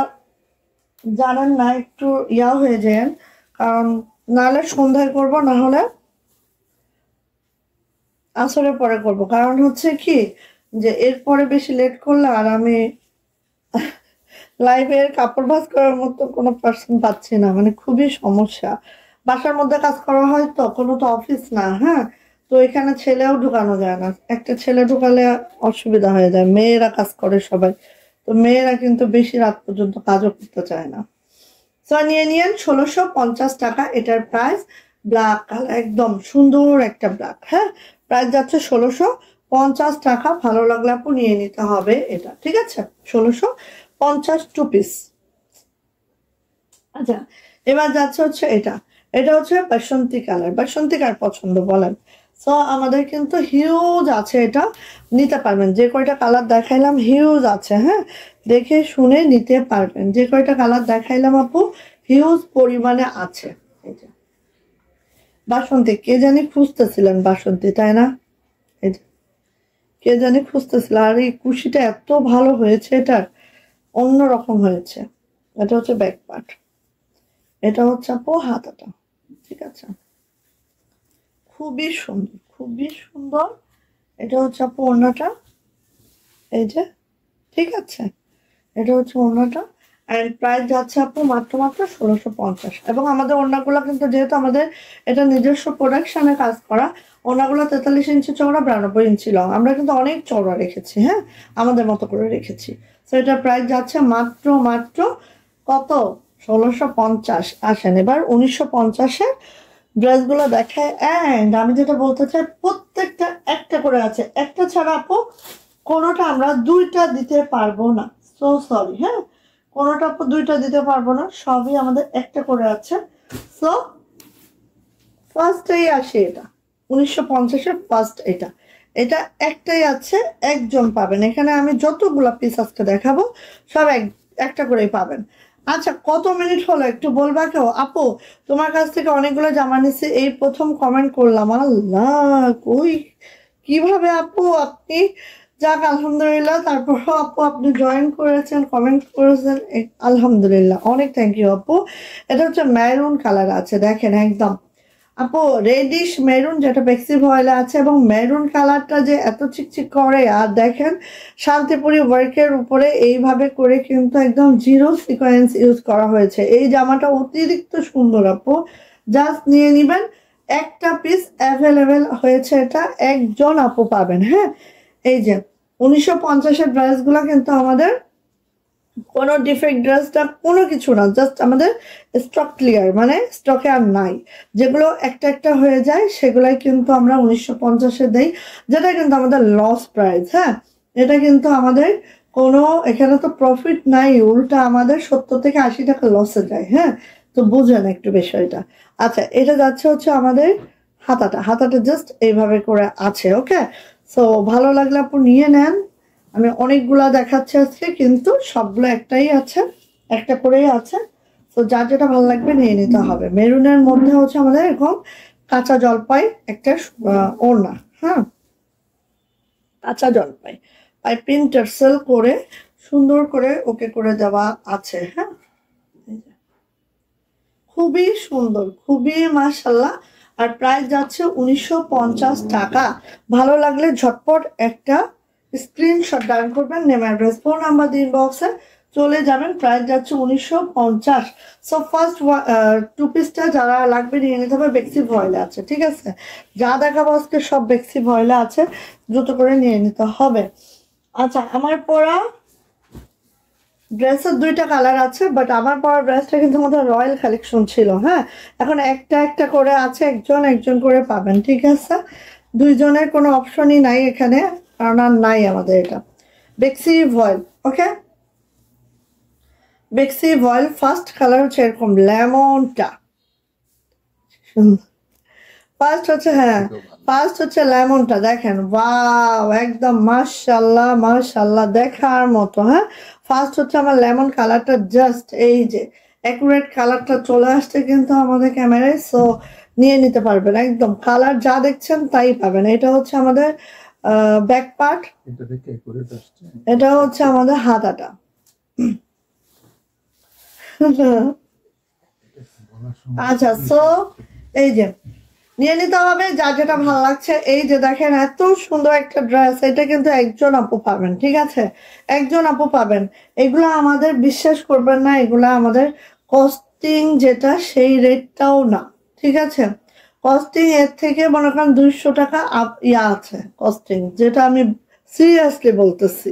জানেন না একটু হয়ে যান, কারণ নাহলে সন্ধ্যায় করব, না হলে আসরের পরে করব। কারণ হচ্ছে কি যে এরপরে বেশি লেট করলে আর আমি লাইভের কাপড় ভাঁজ করার মতো কোনো পার্সন পাচ্ছি না, মানে খুবই সমস্যা। বাসার মধ্যে কাজ করা হয় তো, কোনো তো অফিস না। হ্যাঁ, তো এখানে ছেলেও ঢুকানো যায় না, একটা ছেলে ঢুকালে অসুবিধা হয়ে যায়। মেয়েরা কাজ করে সবাই, তো মেয়েরা কিন্তু বেশি রাত পর্যন্ত কাজও করতে চায় না। তো নিয়ে নিয়েন 1650 টাকা এটার প্রাইস। ব্ল্যাক কালার, একদম সুন্দর একটা ব্ল্যাক। হ্যাঁ, প্রাইস যাচ্ছে 1650 টাকা। ভালো লাগলে আপু নিয়ে নিতে হবে এটা, ঠিক আছে? 1650 টু পিস। আচ্ছা, এবার যাচ্ছে হচ্ছে এটা। এটা হচ্ছে বাসন্তী কালার। বাসন্তী কার পছন্দ বলেন? সো আমাদের কিন্তু হিউজ আছে, এটা নিতে পারবেন। যে কয়টা কালার দেখাইলাম হিউজ আছে। হ্যাঁ, দেখে শুনে নিতে পারবেন। যে কয়টা কালার দেখাইলাম আপু হিউজ পরিমাণে আছে। এই যে বাসন্তী, কে জানি খুঁজতেছিলেন বাসন্তী, তাই না? এই যে কে জানি খুঁজতেছিল। আর এই কুশিটা এত ভালো হয়েছে, এটার অন্যরকম হয়েছে। এটা হচ্ছে ব্যাক পার্ট, এটা হচ্ছে আপু হাতাটা, ঠিক আছে? খুবই সুন্দর, খুবই সুন্দর। এটা হচ্ছে আপু ওড়নাটা, এই যে, ঠিক আছে? এটা হচ্ছে ওড়নাটা। অ্যান্ড প্রাইস যাচ্ছে আপু মাত্র মাত্র 1650। এবং আমাদের ওড়নাগুলো কিন্তু যেহেতু আমাদের এটা নিজস্ব প্রোডাকশনে কাজ করা, ওড়নাগুলো 43 ইঞ্চি চওড়া, 92 ইঞ্চি লং। আমরা কিন্তু অনেক চওড়া রেখেছি, হ্যাঁ, আমাদের মতো করে রেখেছি। তো এটার প্রাইস যাচ্ছে মাত্র মাত্র কত? 1650। আসেন এবার 1950-এর ড্রেসগুলো দেখায়। অ্যান্ড আমি যেটা বলতে চাই, প্রত্যেকটা একটা করে আছে, একটা ছাড়া আপু কোনোটা আমরা দুইটা দিতে পারবো না। So sorry. হ্যাঁ, কোনোটা আপু দুইটা দিতে পারবো না, সবই আমাদের একটা করে আছে। সো ফার্স্টেই আসে এটা, 1950-এর ফার্স্ট এটা। এটা একটাই আছে, একজন পাবেন। এখানে আমি যতগুলা পিস আজকে দেখাবো সব একটা করেই পাবেন। আচ্ছা, কত মিনিট হলো একটু বলবা কেউ? আপু, তোমার কাছ থেকে অনেকগুলো জামা নিছি, এই প্রথম কমেন্ট করলাম। আল্লাহ, কই কিভাবে আপু আপনি? যাক, আলহামদুলিল্লাহ। তারপরও আপু আপনি জয়েন করেছেন, কমেন্ট করেছেন, আলহামদুলিল্লাহ, অনেক থ্যাংক ইউ আপু। এটা হচ্ছে মেরুন কালার আছে, দেখেন একদম আপু রেডিশ মেরুন, যেটা বেক্সি ভয়েলে আছে। এবং মেরুন কালারটা যে এত চিকচিক করে, আর দেখেন শান্তিপুরি ওয়ার্কের উপরে এইভাবে করে কিন্তু একদম জিরো সিকোয়েন্স ইউজ করা হয়েছে। এই জামাটা অতিরিক্ত সুন্দর আপু, জাস্ট নিয়ে নিবেন। একটা পিস অ্যাভেলেবেল হয়েছে, এটা একজন আপু পাবেন। হ্যাঁ, এই যে 1950-এর ড্রেসগুলো কিন্তু আমাদের কোনো ডিফেক্ট ড্রেসটা কোনো কিছু না, জাস্ট আমাদের স্টক ক্লিয়ার, মানে স্টকে আর নাই। যেগুলো একটা একটা হয়ে যায় সেগুলাই কিন্তু আমরা 1950-এ দেই, যেটা কিন্তু আমাদের লস প্রাইস। হ্যাঁ, এটা কিন্তু আমাদের কোনো, এখানে তো প্রফিট নাই, উল্টা আমাদের 70 থেকে 80 টাকা লসে যায়। হ্যাঁ, তো বুঝেন একটু বিষয়টা। আচ্ছা, এটা যাচ্ছে হচ্ছে আমাদের হাতাটা। হাতাটা জাস্ট এইভাবে করে আছে। ওকে, সো ভালো লাগলে আপু নিয়ে নেন। আমি অনেকগুলা দেখাচ্ছি আজকে, কিন্তু সবগুলো একটাই আছে, একটা করেই আছে। তো যার যেটা ভালো লাগবে নিয়ে নিতে হবে। মেরুনের মধ্যে হচ্ছে আমাদের এরকম কাঁচা জলপাই একটা ওড়না। হ্যাঁ, কাঁচা জলপাই পাইপিং টার্সেল করে সুন্দর করে ওকে করে দেওয়া আছে। হ্যাঁ, খুবই সুন্দর, খুবই মাশাল্লাহ। আর প্রাইস যাচ্ছে 1950 টাকা। ভালো লাগলে ঝটপট একটা স্ক্রিনশট ডাউন করবেন, নেম অ্যাড্রেস ফোন নাম্বার দিন বক্সে চলে যাবেন। প্রাইস যাচ্ছে 1950। সো ফার্স্ট টু পিসটা যারা লাগবে নিয়ে নিতে হবে। বেক্সি ভয়েলে আছে, ঠিক আছে? যা দেখাবো আজকে সব বেক্সি ভয়েলে আছে, দ্রুত করে নিয়ে নিতে হবে। আচ্ছা, আমার পরা ড্রেসের দুইটা কালার আছে, বাট আমার পরা ড্রেসটা কিন্তু আমাদের রয়্যাল কালেকশন ছিল। হ্যাঁ, এখন একটা একটা করে আছে, একজন একজন করে পাবেন, ঠিক আছে? দুইজনের কোনো অপশনই নাই এখানে, কারণ আর নাই আমাদের এটা। বেক্সি ভয়েল, ওকে, বেক্সি ভয়েল। ফার্স্ট কালার হচ্ছে এরকম লেমনটা, ফার্স্ট হচ্ছে হ্যাঁ, ফার্স্ট হচ্ছে লেমনটা দেখেন, ওয়াও একদম মাশাআল্লাহ মাশাআল্লাহ দেখার মতো। হ্যাঁ, ফার্স্ট হচ্ছে আমার লেমন কালারটা, জাস্ট এই যে অ্যাকুরেট কালারটা চলে আসছে কিন্তু আমাদের ক্যামেরায়, সো নিয়ে নিতে পারবেন একদম, কালার যা দেখছেন তাই পাবেন। এটা হচ্ছে আমাদের ব্যাক পার্ট, এটা হচ্ছে আমাদের হাতাটা। আচ্ছা, সো এই যে নিয়ে নিতে হবে যার যেটা ভালো লাগছে। এই যে দেখেন এত সুন্দর একটা ড্রেস, এটা কিন্তু একজন আপু পাবেন, ঠিক আছে, একজন আপু পাবেন। এগুলা আমাদের, বিশ্বাস করবেন না, এগুলা আমাদের কস্টিং যেটা সেই রেটটাও না, ঠিক আছে। কস্টিং এর থেকে মনে করেন 200 টাকা ইয়া আছে কস্টিং, যেটা আমি সিরিয়াসলি বলতেছি,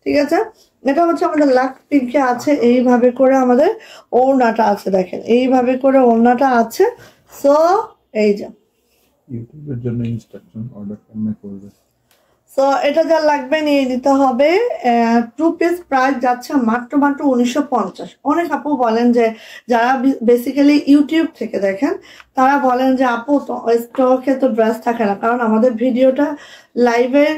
ঠিক আছে। এটা হচ্ছে আমাদের লাখ পিঙ্কে আছে, এইভাবে করে আমাদের ওড়নাটা আছে, দেখেন এইভাবে করে ওড়নাটা আছে। সো এই যে ইউটিউবের জন্য ইনস্ট্রাকশন অর্ডার কেমনে করবে। সো এটা যা লাগবে নিয়ে নিতে হবে। 2 পিস প্রাইস যাচ্ছে মাত্র 1950। অনেক আপু বলেন যে, যারা বেসিক্যালি ইউটিউব থেকে দেখেন তারা বলেন যে আপু তো স্টকে তো ড্রেস থাকে না, কারণ আমাদের ভিডিওটা লাইভের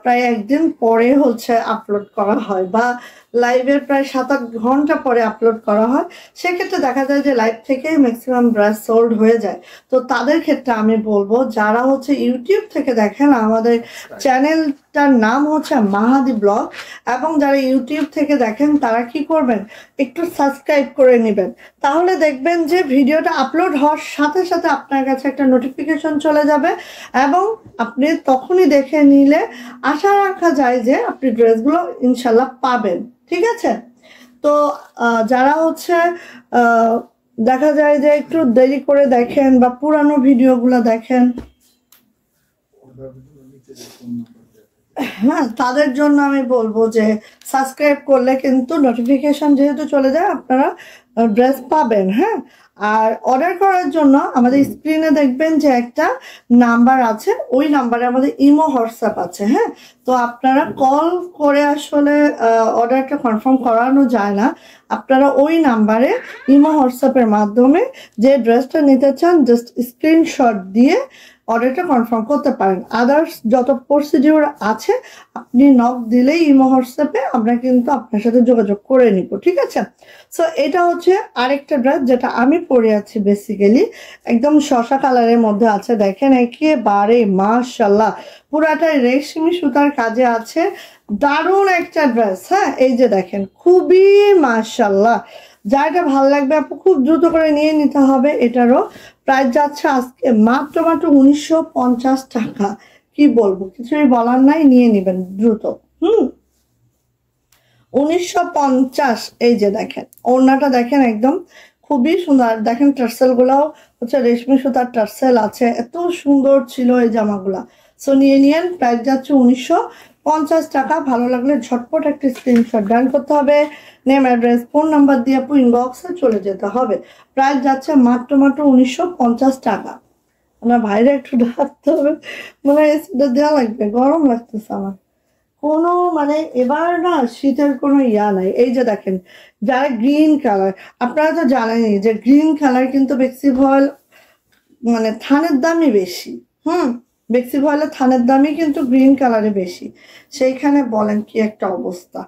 প্রায় একদিন পরে হচ্ছে আপলোড করা হয়, বা লাইভের প্রায় 7-8 ঘন্টা পরে আপলোড করা হয়। সেক্ষেত্রে দেখা যায় যে লাইভ থেকেই ম্যাক্সিমাম ড্রেস সোল্ড হয়ে যায়। তো তাদের ক্ষেত্রে আমি বলবো, যারা হচ্ছে ইউটিউব থেকে দেখেন, আমাদের চ্যানেলটার নাম হচ্ছে মাহাদি ব্লগ, এবং যারা ইউটিউব থেকে দেখেন তারা কি করবেন, একটু সাবস্ক্রাইব করে নেবেন, তাহলে দেখবেন যে ভিডিওটা আপলোড হওয়ার সাথে সাথে আপনার কাছে একটা নোটিফিকেশন চলে যাবে, এবং আপনি তখনই দেখে নিলে আশা রাখা যায় যে আপনি ড্রেসগুলো ইনশাল্লাহ পাবেন, ঠিক আছে। তো যারা হচ্ছে দেখা যায় যে একটু দেরি করে দেখেন বা পুরানো ভিডিওগুলো দেখেন, হ্যাঁ, তাদের জন্য আমি বলবো যে সাবস্ক্রাইব করলে কিন্তু নোটিফিকেশন যেহেতু চলে যায়, আপনারা ড্রেস পাবেন। হ্যাঁ, আর অর্ডার করার জন্য আমাদের স্ক্রিনে দেখবেন যে একটা নাম্বার আছে, ওই নাম্বারে আমাদের ইমো হোয়াটসঅ্যাপ আছে। হ্যাঁ, তো আপনারা কল করে আসলে অর্ডারটা কনফার্ম করানো যায় না, আপনারা ওই নাম্বারে ইমো হোয়াটসঅ্যাপের মাধ্যমে যে ড্রেসটা নিতে চান জাস্ট স্ক্রিনশট দিয়ে অর্ডারটা কনফার্ম করতে পারেন। আদার্স যত প্রসিডিউর আছে আপনি নক দিলেই ইমো হোয়াটসঅ্যাপে আমরা কিন্তু আপনার সাথে যোগাযোগ করে নিব, ঠিক আছে। সো এটা হচ্ছে আরেকটা ড্রেস যেটা আমি পরে আছি, বেসিক্যালি একদম শসা কালারের মধ্যে আছে, দেখেন একেবারে মাশাআল্লাহ পুরাটাই রেশমি সুতার কাজে আছে, দারুণ একটা ড্রেস। হ্যাঁ, এই যে দেখেন খুবই মাশাআল্লাহ, যারটা ভালো লাগবে আপু খুব দ্রুত করে নিয়ে নিতে হবে। এটারও প্রাইস যাচ্ছে আজকে মাত্র 1950 টাকা। কি বলবো, কিছুই বলার নাই, নিয়ে নেবেন দ্রুত। 1950। এই যে দেখেন ওড়নাটা দেখেন একদম খুবই সুন্দর, দেখেন টার্সেল গুলাও হচ্ছে রেশমি সুতার টার্সেল আছে, এত সুন্দর ছিল এই জামাগুলা। সো নিয়ে নিয়েন, প্রাইস যাচ্ছে 1950 টাকা। ভালো লাগলে ঝটপট একটা স্ক্রিনশট ডান করতে হবে, নেম অ্যাড্রেস ফোন নাম্বার দিয়ে আপু ইনবক্সে চলে যেতে হবে। প্রাইস যাচ্ছে মাত্র 1950 টাকা। আমার ভাইরা একটু ডাকতে হবে, মানে এসিটা দেওয়া লাগবে, গরম লাগতেছে আমার। কোনো মানে এবার না শীতের কোনো ইয়া নাই। এই যে দেখেন যারা গ্রিন কালার, আপনারা তো জানেনই যে গ্রিন কালার কিন্তু বেক্সি ভয়েল মানে থানের দামই বেশি। বেক্সি ভয়েলের থানের দামই কিন্তু গ্রিন কালারে বেশি, সেইখানে বলেন কি একটা অবস্থা।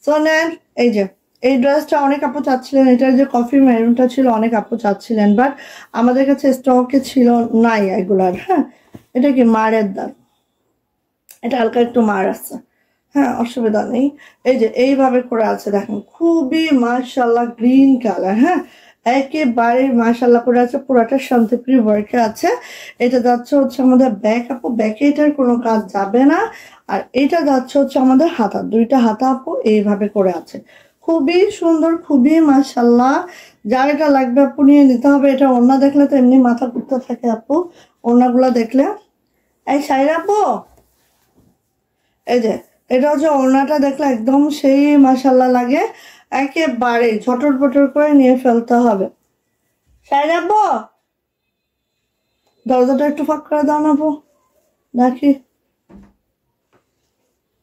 সো নেন, এই যে এই ড্রেসটা অনেক আপু চাচ্ছিলেন, এটার যে কফি মেরুনটা ছিল অনেক আপু চাচ্ছিলেন, বাট আমাদের কাছে স্টকে ছিল নাই এগুলার। হ্যাঁ, এটা কি মারের দাম, এটা হালকা একটু মার আছে, হ্যাঁ অসুবিধা নেই। এই যে এইভাবে করে আছে দেখেন, খুবই মাশাআল্লাহ গ্রিন কালার। হ্যাঁ, একেবারে মাশাআল্লাহ করে আছে, পুরাটা শান্তিপ্রিয় ওয়ার্কে আছে। এটা যাচ্ছে হচ্ছে আমাদের ব্যাক আপু, ব্যাকে এটার কোনো কাজ যাবে না। আর এটা যাচ্ছে হচ্ছে আমাদের হাতা, দুইটা হাতা আপু এইভাবে করে আছে, খুবই সুন্দর, খুবই মাশাআল্লাহ। যার এটা লাগবে আপু নিয়ে নিতে হবে। এটা ওড়না দেখলে তো এমনি মাথা ঘুরতে থাকে আপু, ওড়নাগুলো দেখলে। এই সাইরা আপু, এই যে এটা হচ্ছে ওড়নাটা দেখলে একদম সেই মাশাআল্লাহ লাগে, একেবারে ঝটর পটর করে নিয়ে ফেলতে হবে। সাইরাবো, দরজাটা একটু ফাঁক করে দাও না বো, নাকি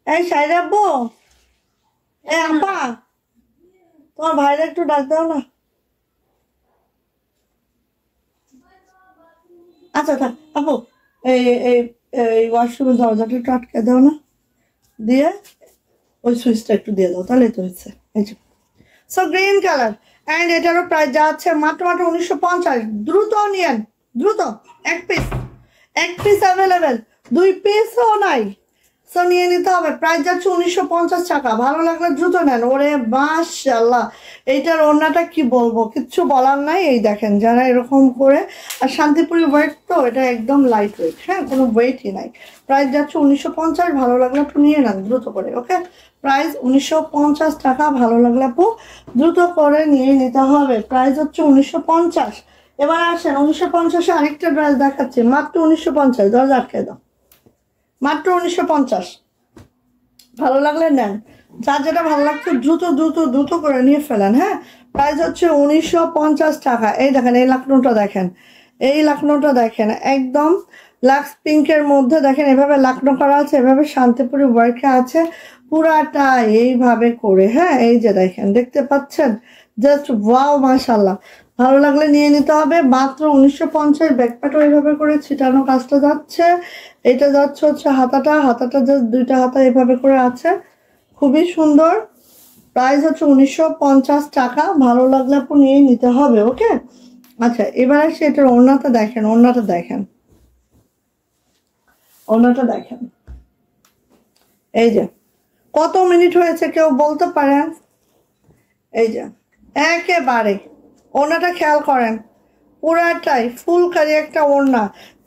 এই সাইরাবো, এ আপা তোমার ভাইরা একটু ডাক দাও না। আচ্ছা থাক আপু, এই এই এই ওয়াশরুমের দরজাটা একটু আটকে দাও না, দিয়ে ওই সুইচটা একটু দিয়ে দাও, তাহলেই তো হচ্ছে। এই যে সো গ্রিন কালার, অ্যান্ড এটারও প্রাইস যাচ্ছে মাত্র মাত্র 1950। দ্রুত নিয়েন, দ্রুত। এক পিস, এক পিস অ্যাভেলেবেল, 2 পিসও নাই। সো নিয়ে নিতে হবে, প্রাইস যাচ্ছে 1950 টাকা। ভালো লাগলে দ্রুত নেন। ওরে মাশাআল্লাহ, এইটার ওড়নাটা কি বলবো, কিচ্ছু বলার নাই। এই দেখেন যারা এরকম করে, আর শান্তিপুরি ওয়েট তো এটা একদম লাইট ওয়েট, হ্যাঁ কোনো ওয়েটই নাই। প্রাইস যাচ্ছে 1950। ভালো লাগলে একটু নিয়ে নেন দ্রুত করে, ওকে। প্রাইস 1950 টাকা। ভালো লাগলে আপু দ্রুত করে নিয়ে নিতে হবে। প্রাইস হচ্ছে 1950। এবার আসেন 1950-এ আরেকটা ড্রেস দেখাচ্ছি, মাত্র 1950। দরজা আটকে দাও, মাত্র 1950। ভালো লাগলে নেন, যার যেটা ভালো লাগছে দ্রুত দ্রুত দ্রুত করে নিয়ে ফেলেন, হ্যাঁ। প্রাইস হচ্ছে 1950 টাকা। এই দেখেন এই লাকনোটা দেখেন, এই লাকনোটা দেখেন, একদম লাক্স পিঙ্কের মধ্যে দেখেন এভাবে লাকনো করা আছে, এভাবে শান্তিপুরি ওয়ার্কে আছে পুরাটা এইভাবে করে, হ্যাঁ। এই যে দেখেন, দেখতে পাচ্ছেন, জাস্ট ওয়াও মাশাল্লাহ। ভালো লাগলে নিয়ে নিতে হবে, মাত্র 1950। ব্যাকপ্যাটও এইভাবে করে ছিটানো কাজটা যাচ্ছে। এটা যাচ্ছে হচ্ছে হাতাটা, হাতাটা জাস্ট 2টা হাতা এভাবে করে আছে, খুবই সুন্দর। প্রাইস হচ্ছে 1950 টাকা। ভালো লাগলে আপনি নিয়ে নিতে হবে, ওকে। আচ্ছা এবার আসি এটার ওড়নাটা দেখেন, ওড়নাটা দেখেন, ওড়নাটা দেখেন। এই যে কত মিনিট হয়েছে কেউ বলতে পারেন? এই যে একেবারে ওড়নাটা খেয়াল করেন, পুরাটাই ফুলকারি একটা ওড়না।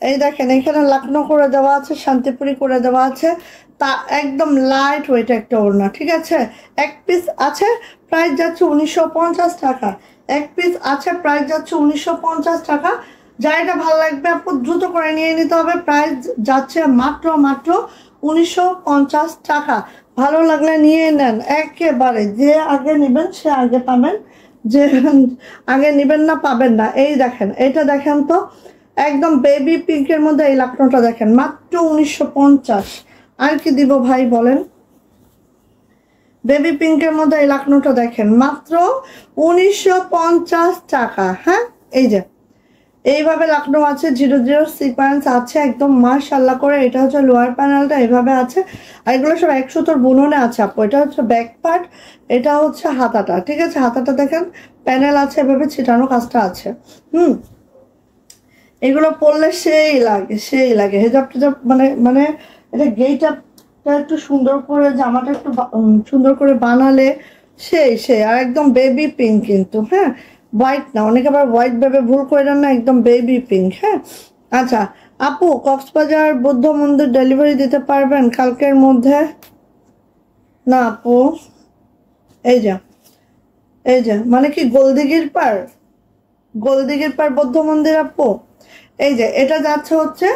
এই দেখেন এখানে লাকনো করে দেওয়া আছে, শান্তিপুরি করে দেওয়া আছে, তা একদম লাইট ওয়েট একটা ওড়না, ঠিক আছে। এক পিস আছে, প্রাইস যাচ্ছে 1950 টাকা। এক পিস আছে, প্রাইস যাচ্ছে 1950 টাকা। যা এটা ভালো লাগবে আপু দ্রুত করে নিয়ে নিতে হবে। প্রাইস যাচ্ছে মাত্র মাত্র 1950 টাকা। ভালো লাগলে নিয়ে নেন একেবারে, যে আগে নেবেন সে আগে পাবেন, যে আগে নেবেন না পাবেন না। এই দেখেন এটা দেখেন তো, একদম বেবি পিঙ্কের মধ্যে এই লাকনোটা দেখেন, মাত্র 1950। আর কি দিব ভাই বলেন? বেবি পিঙ্কের মধ্যে এই লাকনোটা দেখেন, মাত্র 1950 টাকা, হ্যাঁ। এই যে এইভাবে লাকনো আছে, 00 সিকোয়েন্স আছে একদম মাশাআল্লাহ করে। এটা হচ্ছে লোয়ার প্যানেলটা এইভাবে আছে, আর এগুলো সব 1 সুতোর বুননে আছে আপু। এটা হচ্ছে ব্যাক পার্ট, এটা হচ্ছে হাতাটা, ঠিক আছে। হাতাটা দেখেন প্যানেল আছে, এভাবে ছিটানো কাজটা আছে। এগুলো পরলে সেই লাগে, সেই লাগে। হেজাব টেজাব মানে মানে এটা গেট আপটা একটু সুন্দর করে, জামাটা একটু সুন্দর করে বানালে সেই সেই। আর একদম বেবি পিঙ্ক কিন্তু, হ্যাঁ, হোয়াইট না। অনেকে আবার হোয়াইট ভেবে ভুল করে দেন না, একদম বেবি পিঙ্ক, হ্যাঁ। আচ্ছা আপু, কক্সবাজার বৌদ্ধ মন্দির ডেলিভারি দিতে পারবেন কালকের মধ্যে? না আপু, এই যে এই যে মানে কি গোলদিঘির পার, গোলদিঘির পার বৌদ্ধ মন্দির আপু। এই যে এটা যাচ্ছে হচ্ছে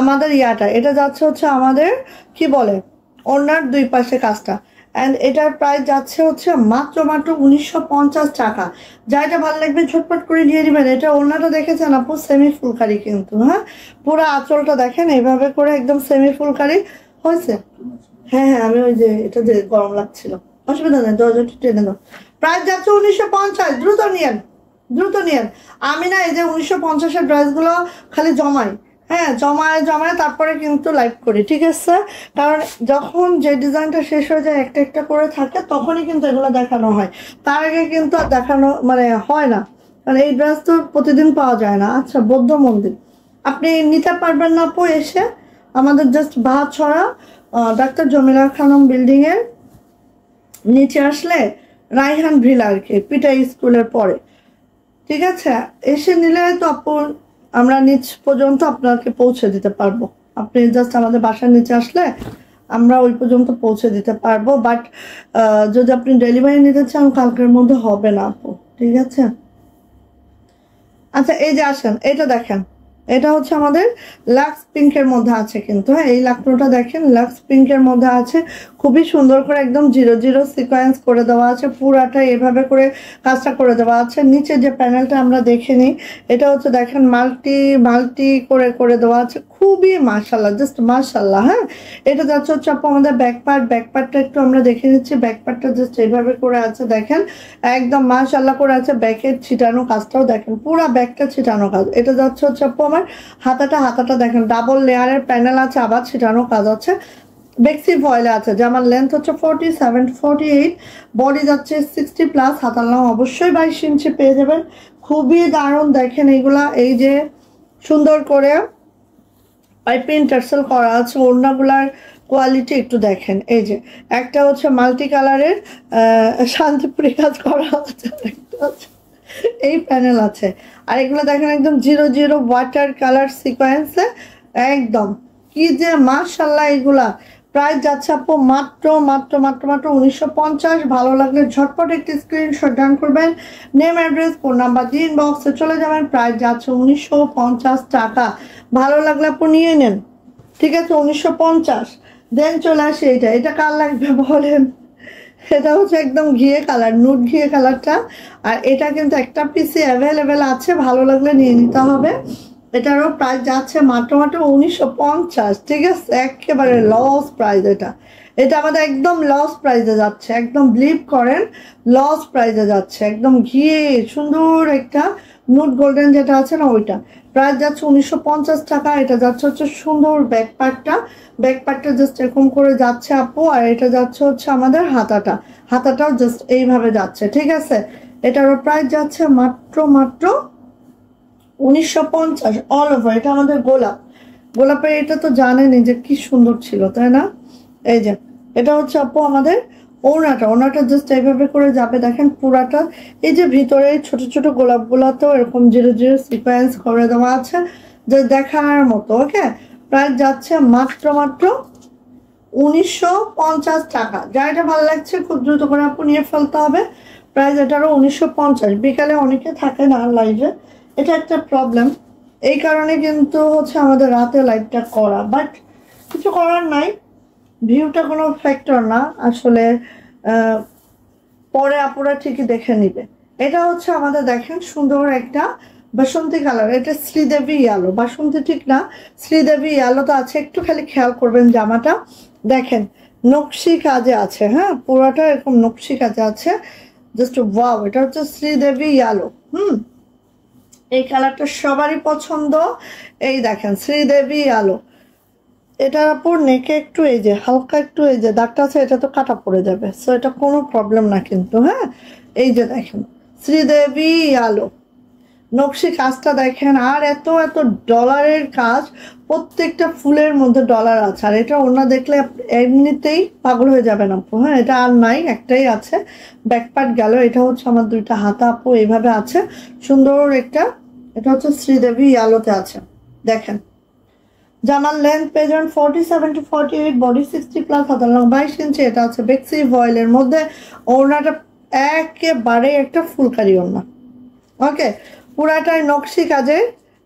আমাদের ইয়াটা, এটা যাচ্ছে হচ্ছে আমাদের কি বলে ওনার 2 পাশে কাজটা, অ্যান্ড এটার প্রাইস যাচ্ছে হচ্ছে মাত্র মাত্র 1950 টাকা। যা এটা ভালো লাগবে ঝটপট করে নিয়ে নেবেন। এটা ওড়নাটা দেখেছেন আপু, সেমি ফুলকারি কিন্তু, হ্যাঁ। পুরো আঁচলটা দেখেন এইভাবে করে একদম সেমি ফুলকারি হয়েছে। হ্যাঁ হ্যাঁ, আমি ওই যে এটা যে গরম লাগছিল, অসুবিধা নেই, দরজাটা টেনে দাও। প্রাইস যাচ্ছে 1950। দ্রুত নিয়েন, দ্রুত নিয়েন। আমি না এই যে 1950-এর ড্রেসগুলো খালি জমাই, হ্যাঁ, জমায় জমায় তারপরে কিন্তু লাইভ করি, ঠিক আছে। কারণ যখন যে ডিজাইনটা শেষ হয়ে যায় একটা একটা করে থাকে, তখনই কিন্তু এগুলো দেখানো হয়, তার আগে কিন্তু আর দেখানো মানে হয় না, কারণ এই ড্রেস তো প্রতিদিন পাওয়া যায় না। আচ্ছা বৌদ্ধ মন্দির আপনি নিতে পারবেন না আপু? এসে আমাদের জাস্ট বাহাছড়া ডাক্তার জমিলা খানম বিল্ডিংয়ের নিচে আসলে রাইহান ভিলা আর কি, পিটাই স্কুলের পরে, ঠিক আছে। এসে নিলে তো আপু আমরা নিচ পর্যন্ত আপনাকে পৌঁছে দিতে পারবো। আপনি জাস্ট আমাদের বাসার নিচে আসলে আমরা ওই পর্যন্ত পৌঁছে দিতে পারবো। বাট যদি আপনি ডেলিভারি নিতে চান কালকের মধ্যে হবে না আপু, ঠিক আছে। আচ্ছা এই যে আসেন, এটা দেখেন, এটা হচ্ছে আমাদের লাক্স পিঙ্কের মধ্যে আছে কিন্তু, হ্যাঁ। এই লাকনোটা দেখেন লাক্স পিঙ্কের মধ্যে আছে, খুবই সুন্দর করে একদম 00 সিকোয়েন্স করে দেওয়া আছে, পুরাটা এভাবে করে কাজটা করে দেওয়া আছে। নিচে যে প্যানেলটা আমরা দেখে নিই, এটা হচ্ছে দেখেন মাল্টি মাল্টি করে করে দেওয়া আছে, খুবই মাশাল্লাহ, জাস্ট মাশাল্লাহ, হ্যাঁ। এটা যাচ্ছে হচ্ছে আপু আমাদের ব্যাক পার্ট। ব্যাক পার্টটা একটু আমরা দেখে নিচ্ছি, ব্যাক পার্টটা জাস্ট এইভাবে করে আছে দেখেন, একদম মাশাল্লাহ করে আছে। ব্যাকের ছিটানো কাজটাও দেখেন, পুরা ব্যাকটা ছিটানো কাজ। এটা যাচ্ছে হচ্ছে আপু আমার হাতাটা দেখেন ডাবল লেয়ারের প্যানেল আছে, আবার ছিটানো কাজ আছে, বেক্সি ভয়েলে আছে। জামার লেন্থ হচ্ছে 47-48, বডি যাচ্ছে 60+, হাতার লং অবশ্যই 22 ইঞ্চি পেয়ে যাবেন। খুবই দারুণ দেখেন এইগুলা, এই যে সুন্দর করে পাইপিং টার্সেল করা আছে, ওড়নাগুলার কোয়ালিটি একটু দেখেন। এই যে একটা হচ্ছে মাল্টি কালারের শান্তিপুরি কাজ করা আছে, একটা হচ্ছে এই প্যানেল আছে, আর এগুলো দেখেন একদম 00 ওয়াটার কালার সিকোয়েন্সে একদম, কি যে মাশাআল্লাহ। এগুলা প্রাইস যাচ্ছে আপু মাত্র 1950। ভালো লাগলে ঝটপট একটি স্ক্রিনশট ডান করবেন, নেম অ্যাড্রেস ফোন নাম্বার দিয়ে ইনবক্সে চলে যাবেন। প্রাইস যাচ্ছে 1950 টাকা। ভালো লাগলে আপু নিয়ে নেন, ঠিক আছে, 1950। দেন চলে আসে এটা কার লাগবে বলেন। এটা হচ্ছে একদম ঘিয়ে কালার, নুট ঘিয়ে কালারটা, আর এটা কিন্তু একটা পিসে অ্যাভেলেবেল আছে, ভালো লাগলে নিয়ে নিতে হবে। এটারও প্রাইস যাচ্ছে মাত্র 1950, ঠিক আছে, একেবারে লস প্রাইস। এটা আমাদের একদম লস প্রাইসে যাচ্ছে, একদম বিলিভ করেন লস প্রাইসে যাচ্ছে, একদম ঘিয়ে সুন্দর একটা নুট গোল্ডেন যেটা আছে না ওইটা, প্রাইস যাচ্ছে 1950 টাকা। এটা যাচ্ছে হচ্ছে সুন্দর ব্যাকপার্টটা জাস্ট এরকম করে যাচ্ছে আপু, আর এটা যাচ্ছে হচ্ছে আমাদের হাতাটাও জাস্ট এইভাবে যাচ্ছে, ঠিক আছে। এটারও প্রাইস যাচ্ছে মাত্র 1950 অল ওভার। এটা আমাদের গোলাপের এটা তো জানেনই যে কি সুন্দর ছিল, তাই না? এই যে এটা হচ্ছে আপু আমাদের ওড়নাটা জাস্ট এইভাবে করে যাবে, দেখেন পুরাটা। এই যে ভিতরে ছোট ছোট গোলাপগুলাতেও এরকম 00 সিকোয়েন্স করে দেওয়া আছে, যে দেখার মতো। ওকে, প্রাইস যাচ্ছে মাত্র 1950 টাকা। যার এটা ভালো লাগছে খুব দ্রুত করে আপু নিয়ে ফেলতে হবে। প্রাইস এটারও 1950। বিকালে অনেকে থাকে না লাইভে, এটা একটা প্রবলেম, এই কারণে কিন্তু হচ্ছে আমাদের রাতে লাইভটা করা, বাট কিছু করার নাই, ভিউটা কোনো ফ্যাক্টর না আসলে। পরে আপুরা ঠিকই দেখে নিবে। এটা হচ্ছে আমাদের দেখেন সুন্দর একটা বাসন্তী কালার, এটা শ্রীদেবী ইয়ালো, বাসন্তী ঠিক না, শ্রীদেবী ইয়ালো তো আছে, একটু খালি খেয়াল করবেন জামাটা দেখেন নকশি কাজে আছে, হ্যাঁ পুরাটা এরকম নকশি কাজে আছে, জাস্ট ওয়াও। এটা হচ্ছে শ্রীদেবী ইয়ালো, এই কালারটা সবারই পছন্দ। এই দেখেন শ্রীদেবী আলো, এটার উপর নেকে একটু এই যে হালকা একটু এই যে দাগটা আছে, এটা তো কাটা পড়ে যাবে, সো এটা কোনো প্রবলেম না কিন্তু, হ্যাঁ। এই যে দেখেন শ্রীদেবী আলো, নকশি কাজটা দেখেন, আর এত ডলারের কাজ, প্রত্যেকটা ফুলের মধ্যে ডলার আছে। আর এটা ওনা দেখলে এমনিতেই পাগল হয়ে যাবেন আপু, হ্যাঁ। এটা আর নাই, একটাই আছে, ব্যাকপার্ট গেল। এটা হচ্ছে আমার দুইটা হাতা আপু এইভাবে আছে, সুন্দর একটা। এটা হচ্ছে শ্রীদেবী আলোতে আছে, দেখেন। জামার লেন্থ পেয়ে যাবেন 47-48, বডি 60+, হাতার লং 22 ইঞ্চি। এটা হচ্ছে বেক্সি ভয়েলের মধ্যে, ওড়নাটা একেবারে একটা ফুলকারি ওড়না। ওকে, পুরাটাই নকশি কাজে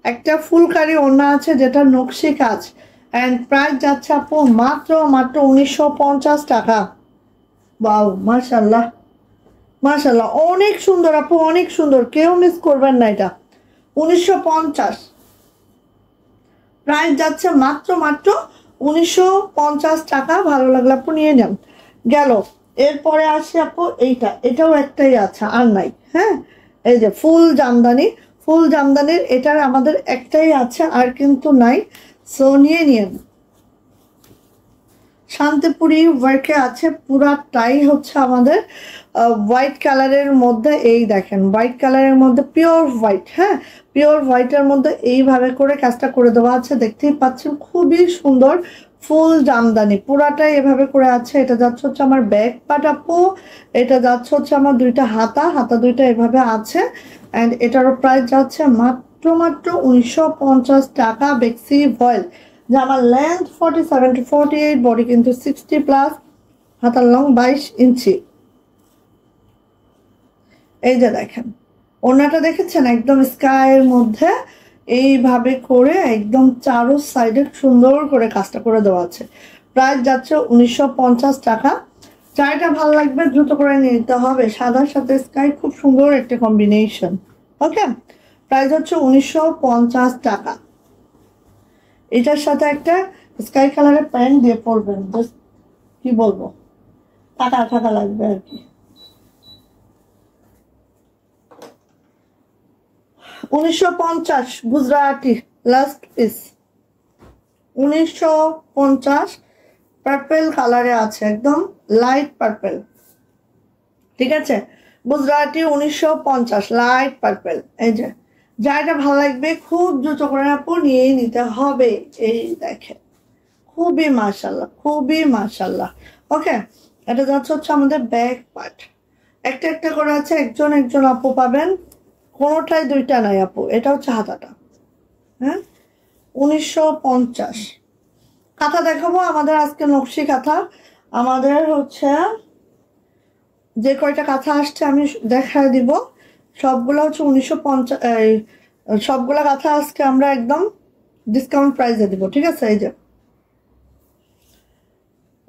একটা ফুলকারি ওড়না আছে, যেটা নকশি কাজ। অ্যান্ড প্রাইস যাচ্ছে আপু মাত্র 1950 টাকা। বাউ, মাশাল্লাহ অনেক সুন্দর আপু, অনেক সুন্দর, কেউ মিস করবেন না। এটা 1950, প্রাইস যাচ্ছে মাত্র 1950 টাকা। ভালো লাগলে আপু নিয়ে নেন। গেল, এরপরে আসি আপু এটাও একটাই আছে, আর নাই, হ্যাঁ। এই যে ফুল জামদানির এটার আমাদের একটাই আছে, আর কিন্তু নাই, সো নিয়ে শান্তিপুরি ওয়ার্কে আছে, পুরাটাই হচ্ছে আমাদের হোয়াইট কালারের মধ্যে। এই দেখেন হোয়াইট কালারের মধ্যে পিওর হোয়াইট, হ্যাঁ, পিওর হোয়াইটের মধ্যে এইভাবে করে কাজটা করে দেওয়া আছে, দেখতেই পাচ্ছেন খুবই সুন্দর ফুল জামদানি, পুরাটাই এভাবে করে আছে। এটা যাচ্ছে হচ্ছে আমার ব্যাক পার্ট আপু, এটা যাচ্ছে হচ্ছে আমার দুইটা হাতা দুইটা এভাবে আছে। অ্যান্ড এটারও প্রাইস যাচ্ছে মাত্র 1950 টাকা। বেক্সি ভয়েল, জামার লেন্থ 47-48, বডি কিন্তু 60+, হাতার লং 22 ইঞ্চি। এই যে দেখেন ওড়নাটা দেখেছেন, একদম স্কাইয়ের মধ্যে এইভাবে করে একদম চারো সাইডে সুন্দর করে কাজটা করে দেওয়া আছে। প্রাইস যাচ্ছে 1950 টাকা। চাইটা ভালো লাগবে দ্রুত করে নিতে হবে, সাদার সাথে স্কাই খুব সুন্দর একটা কম্বিনেশন। ওকে, প্রাইস হচ্ছে 1950 টাকা। এটার সাথে একটা স্কাই কালারের প্যান্ট দিয়ে পরবেন, জাস্ট কি বলবো, টাকা লাগবে আর কি। 1950 গুজরাটি লাস্ট পিস 1950 পার্পেল কালারে আছে, একদম লাইট পার্পেল। ঠিক আছে, গুজরাটি 1950 লাইট পার্পেল। এই যে যাটা ভালো লাগবে খুব দ্রুত করে আপু নিয়েই নিতে হবে। এই দেখেন খুবই মাশাল্লাহ, খুবই মাশাল্লাহ। ওকে, এটা যাচ্ছে হচ্ছে আমাদের ব্যাক পার্ট। একটা একটা করে আছে, একজন একজন আপু পাবেন, কোনোটাই দুইটা নাই আপু। এটা হচ্ছে হাতাটা, হ্যাঁ 1950। কাঁথা দেখাবো আমাদের আজকে নকশি কাঁথা। আমাদের হচ্ছে যে কয়টা কাঁথা আসছে আমি দেখায় দিব, সবগুলো হচ্ছে 1950। সবগুলা কাঁথা আজকে আমরা একদম ডিসকাউন্ট প্রাইসে দিব। ঠিক আছে, এই যে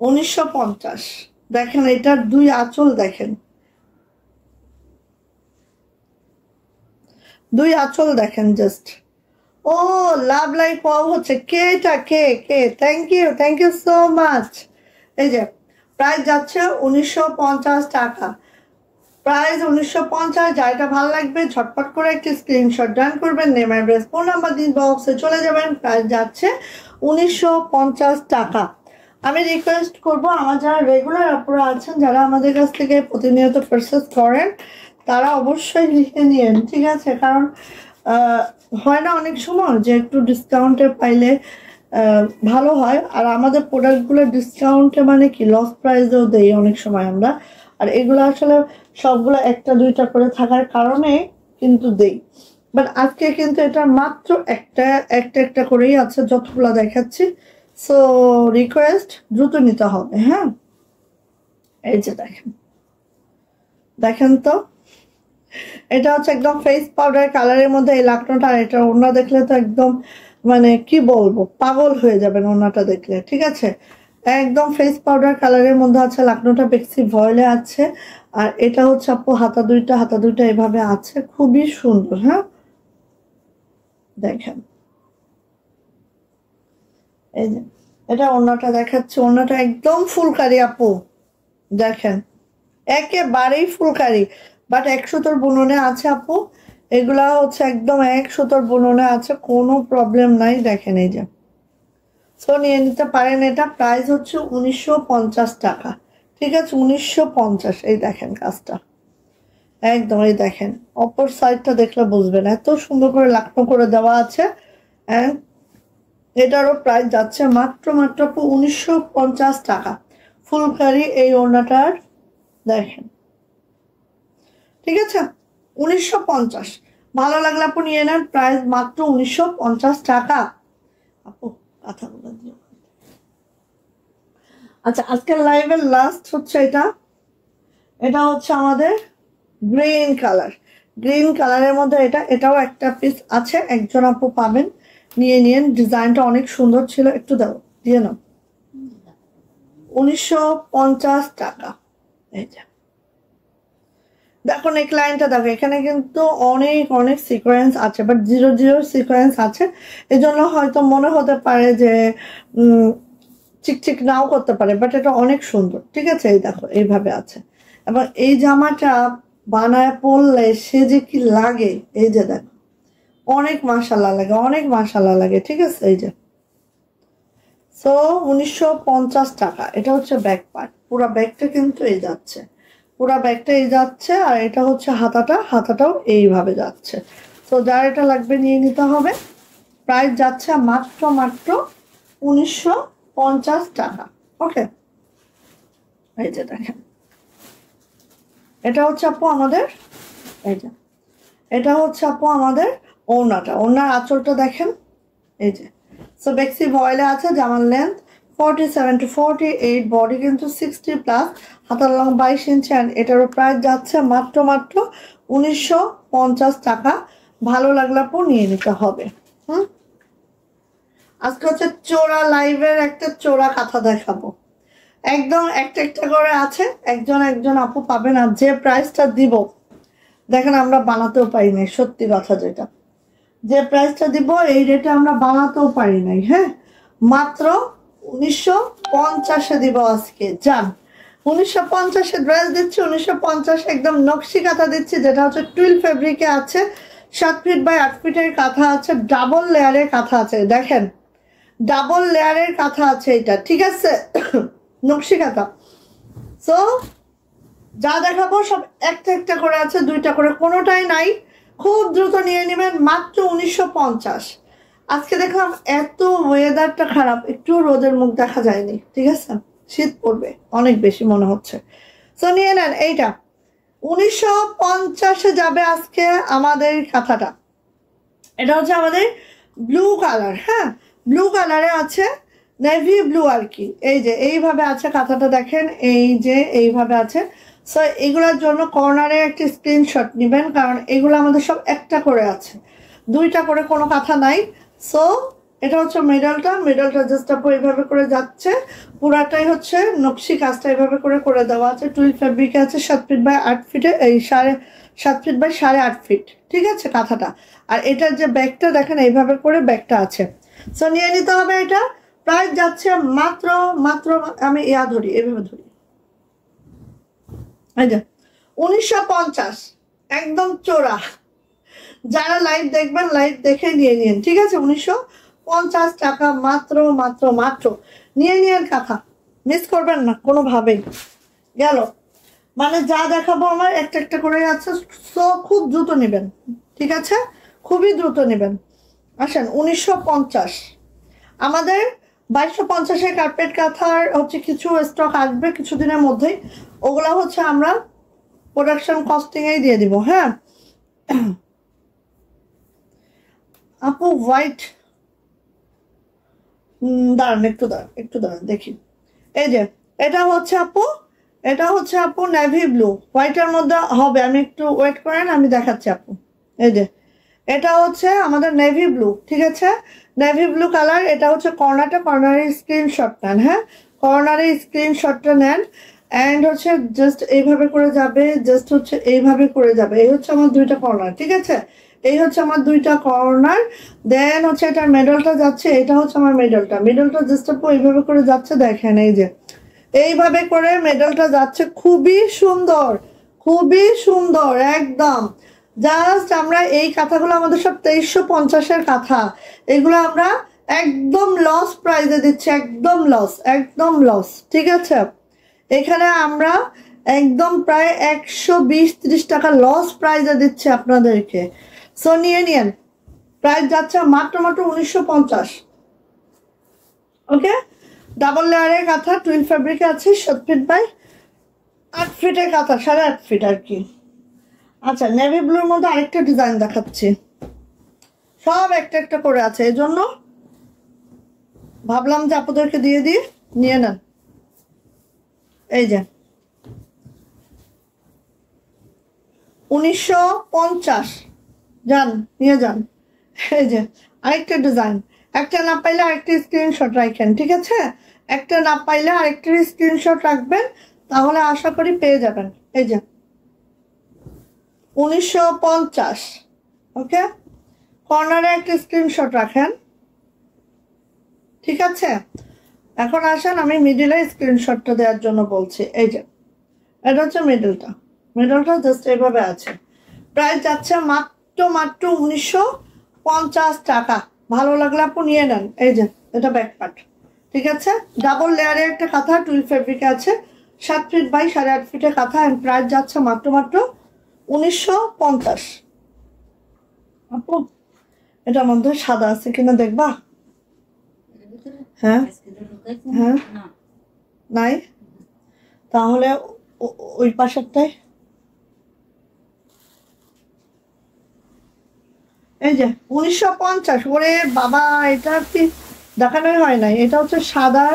1950। দেখেন এটার দুই আঁচল দেখেন, দুই আঁচল দেখেন জাস্ট। ও লাভ লাইফ ওয়াও হচ্ছে কে, এটা কে কে, থ্যাংক ইউ সো মাচ। এই যে প্রাইস যাচ্ছে 1950 টাকা, প্রাইস 1950। যাইটা ভালো লাগবে ঝটপট করে একটি স্ক্রিনশট ডান করবেন, নেম অ্যাড্রেস ফোন নাম্বার দিন বক্সে চলে যাবেন। প্রাইস যাচ্ছে 1950 টাকা। আমি রিকোয়েস্ট করব আমার যারা রেগুলার আপুরা আছেন, যারা আমাদের কাছ থেকে প্রতিনিয়ত পারচেজ করেন, তারা অবশ্যই লিখে নিন। ঠিক আছে, কারণ হয় না অনেক সময় যে একটু ডিসকাউন্টে পাইলে ভালো হয়। আর আমাদের প্রোডাক্টগুলো ডিসকাউন্টে মানে কি লস প্রাইসেও দেই অনেক সময় আমরা। আর এগুলো আসলে সবগুলো একটা দুইটা করে থাকার কারণে কিন্তু দেই। বাট আজকে কিন্তু এটা মাত্র একটা একটা করেই আছে, যতগুলো দেখাচ্ছি। সো রিকোয়েস্ট দ্রুত নিতে হবে। হ্যাঁ, এই যে দেখেন, দেখেন তো এটা হচ্ছে একদম ফেস পাউডার কালারের মধ্যে এই লাকড়াটা। আর এটা ওড়না দেখলে তো একদম মানে কি বলবো, পাগল হয়ে যাবেন ওড়নাটা দেখলে। ঠিক আছে, একদম ফেস পাউডার কালারের মধ্যে আছে, লাকড়াটা বেক্সি ভয়েলে আছে। আর এটা হচ্ছে আপু হাতা দুইটা এভাবে আছে, খুবই সুন্দর। হ্যাঁ দেখেন, এই যে এটা ওড়নাটা দেখাচ্ছে, ওড়নাটা একদম ফুলকারি আপু, দেখেন একেবারেই ফুলকারি। বাট 1 সুতোর বুননে আছে আপু, এগুলা হচ্ছে একদম 1 সুতোর বুননে আছে, কোনো প্রবলেম নাই। দেখেন এই যে, সো নিয়ে নিতে পারেন। এটা প্রাইস হচ্ছে 1950 টাকা। ঠিক আছে, 1950। এই দেখেন কাজটা একদম, এই দেখেন অপর সাইডটা দেখলে বুঝবেন, এত সুন্দর করে লাকড়ো করে দেওয়া আছে। অ্যান্ড এটারও প্রাইস যাচ্ছে মাত্র 1950 টাকা। ফুলকারি এই ওড়নাটার দেখেন। ঠিক আছে, 1950। ভালো লাগলে আপু নিয়ে নেন, প্রাইস মাত্র 1950 টাকা। আপু কথাগুলো দিও। আচ্ছা, আজকের লাইভের লাস্ট হচ্ছে এটা হচ্ছে আমাদের গ্রিন কালার। গ্রিন কালারের মধ্যে এটাও একটা পিস আছে, একজন আপু পাবেন, নিয়ে নিন। ডিজাইনটা অনেক সুন্দর ছিল, একটু দাও দিয়ে নাও। 1950 টাকা। এই যে দেখো নেক লাইনটা দেখো, এখানে কিন্তু অনেক অনেক সিকোয়েন্স আছে, বাট 0 সিকোয়েন্স আছে। এজন্য হয়তো মনে হতে পারে যে চিকচিক নাও করতে পারে, বাট এটা অনেক সুন্দর। ঠিক আছে, এই দেখো এইভাবে আছে। এবং এই জামাটা বানায় পরলে সে যে কি লাগে, এই যে দেখো অনেক মাশাআল্লাহ লাগে, অনেক মাশাআল্লাহ লাগে। ঠিক আছে, এই যে সো 1950 টাকা। এটা হচ্ছে ব্যাক পার্ট, পুরো ব্যাগটা কিন্তু এই যাচ্ছে, পুরো ব্যাগটা এই যাচ্ছে। আর এটা হচ্ছে হাতাটাও এইভাবে যাচ্ছে। তো যার এটা লাগবে নিয়ে নিতে হবে। প্রাইস যাচ্ছে মাত্র 1950 টাকা। ওকে, এই যে দেখেন এটা হচ্ছে আপু আমাদের, এই যে এটা হচ্ছে আপু আমাদের ওড়নাটা। ওড়নার আঁচলটা দেখেন, এই যে সো বেক্সি ভয়েলে আছে। জামার লেন্থ 47 to 48, বডি কিন্তু 60+, হাতার লং 22 ইঞ্চি। অ্যান্ড এটারও প্রাইস যাচ্ছে মাত্র 1950 টাকা। ভালো লাগলে আপু নিয়ে নিতে হবে। আজকে হচ্ছে চোরা লাইভের একটা চোরা কাঁথা দেখাবো, একদম একটা একটা করে আছে, একজন আপু পাবেন। আর যে প্রাইসটা দিব দেখেন আমরা বানাতেও পারি নাই, সত্যি কথা যেটা, যে প্রাইসটা দিব এই রেটে আমরা বানাতেও পারি নাই। হ্যাঁ, মাত্র 1950-এ দিব আজকে। যান, 1950-এ ড্রেস দিচ্ছি, 1950 একদম নকশি কাঁথা দিচ্ছি, যেটা হচ্ছে টুইল ফেব্রিকে আছে। 7 ফিট বাই 8 ফিটের কাঁথা আছে, ডাবল লেয়ারের কাঁথা আছে, দেখেন ডাবল লেয়ারের কাঁথা আছে এটা, ঠিক আছে? নকশি কাঁথা। সো যা দেখাবো সব একটা একটা করে আছে, দুইটা করে, কোনোটাই নাই। খুব দ্রুত নিয়ে নেবেন, মাত্র 1950। আজকে দেখলাম এত ওয়েদারটা খারাপ, একটু রোদের মুখ দেখা যায়নি, ঠিক আছে? শীত পড়বে অনেক বেশি মনে হচ্ছে। সো নিয়ে নেন এইটা, 1950-এ যাবে আজকে আমাদের কাঁথাটা। এটা হচ্ছে আমাদের ব্লু কালার, হ্যাঁ ব্লু কালারে আছে, নেভি ব্লু আর কি। এই যে এইভাবে আছে কাঁথাটা, দেখেন এই যে এইভাবে আছে। সো এগুলোর জন্য কর্নারে একটি স্ক্রিনশট নেবেন, কারণ এগুলো আমাদের সব একটা করে আছে, দুইটা করে কোনো কাঁথা নাই। সো এটা হচ্ছে মিডলটা জাস্ট আপু এইভাবে করে যাচ্ছে, পুরাটাই হচ্ছে নকশি কাজটা এইভাবে করে করে দেওয়া আছে। টুইল ফ্যাব্রিকে আছে 7 ফিট বাই 8 ফিটে, এই 7.5 ফিট বাই 8.5 ফিট, ঠিক আছে কাঁথাটা। আর এটার যে ব্যাগটা দেখেন এইভাবে করে ব্যাগটা আছে। সো নিয়ে নিতে হবে এটা। প্রাইস যাচ্ছে মাত্র আমি ধরি, এইভাবে ধরি, এই যে 1950, একদম চোরা। যারা লাইভ দেখবেন লাইভ দেখে নিয়ে নিন, ঠিক আছে? 1950 টাকা মাত্র নিয়ে নিন কাঁথা, মিস করবেন না কোনোভাবেই। গেল মানে যা দেখাবো আমার একটা একটা করে আছে। সো খুব দ্রুত নেবেন, ঠিক আছে? খুবই দ্রুত নেবেন। আসেন 1950, আমাদের 2250-এর কার্পেট কাঁথার হচ্ছে কিছু স্টক আসবে কিছুদিনের মধ্যেই, ওগুলা হচ্ছে আমরা প্রোডাকশন কস্টিংয়েই দিয়ে দিব, হ্যাঁ আপু। হোয়াইট, দাঁড়ান একটু দাঁড়ান দেখি। এই যে এটা হচ্ছে আপু নেভি ব্লু, হোয়াইটের মধ্যে হবে, আমি একটু ওয়েট করেন, আমি দেখাচ্ছি আপু। এই যে এটা হচ্ছে আমাদের নেভি ব্লু, ঠিক আছে? Navy blue colour. এটা হচ্ছে কর্নারের স্ক্রিনশট নেন, হ্যাঁ কর্নারের স্ক্রিনশটটা নেন। অ্যান্ড হচ্ছে জাস্ট এইভাবে করে যাবে, জাস্ট হচ্ছে এইভাবে করে যাবে। এই হচ্ছে আমার দুইটা কর্নার, ঠিক আছে? এই হচ্ছে আমার দুইটা কর্নার। দেন হচ্ছে এটার মেডলটা যাচ্ছে, এটা হচ্ছে আমার মেডলটা জাস্ট আপু এইভাবে করে যাচ্ছে, দেখেন এই যে এইভাবে করে মেডলটা যাচ্ছে, খুবই সুন্দর একদম। জাস্ট আমরা এই কাঁথাগুলো আমাদের সব 2350-এর কাঁথা, এগুলো আমরা একদম লস প্রাইসে দিচ্ছি, একদম লস, ঠিক আছে? এখানে আমরা একদম প্রায় 120-30 টাকা লস প্রাইসে দিচ্ছি আপনাদেরকে। সো নিয়ে নিন, প্রাইস যাচ্ছে মাত্র 1950। ওকে, ডাবল লেয়ারের কাঁথা, টুইল ফ্যাব্রিকে আছে, 7 ফিট বাই 8 ফিটের কাঁথা, 8.5 ফিট আর কি। আচ্ছা, নেভি ব্লুর মধ্যে আরেকটা ডিজাইন দেখাচ্ছি, সব একটা একটা করে আছে, এই জন্য ভাবলাম যে আপনাদেরকে দিয়ে নিয়ে নেন। এই যে 1950, নিয়ে যান। এই যে আরেকটা ডিজাইন, একটা না পাইলে আরেকটা স্ক্রিনশট রাখেন, ঠিক আছে? একটা না পাইলে আরেকটা স্ক্রিনশট রাখবেন, তাহলে আশা করি পেয়ে যাবেন। এই যে 1950, ওকে, কর্নারে একটা স্ক্রিনশট রাখেন, ঠিক আছে? এখন আসেন আমি মিডিলের স্ক্রিনশটটা দেওয়ার জন্য বলছি। এই যে এটা হচ্ছে মিডলটা জাস্ট এইভাবে আছে। প্রাইস যাচ্ছে মাত্র 1950 টাকা। ভালো লাগলে আপু নিয়ে নেন। এই যে এটা ব্যাক পার্ট, ঠিক আছে? ডাবল লেয়ারের একটা কাঁথা, টুইল ফেব্রিক আছে, 7 ফিট বাই 8.5 ফিটের কাঁথা। প্রাইস যাচ্ছে মাত্র 1950। আপু এটার মধ্যে সাদা আছে কিনা দেখবা? হ্যাঁ নাই, তাহলে ওই পাশেরটাই। এই যে 1950, ওরে বাবা, এটা কি দেখানোই হয় নাই। এটা হচ্ছে সাদা,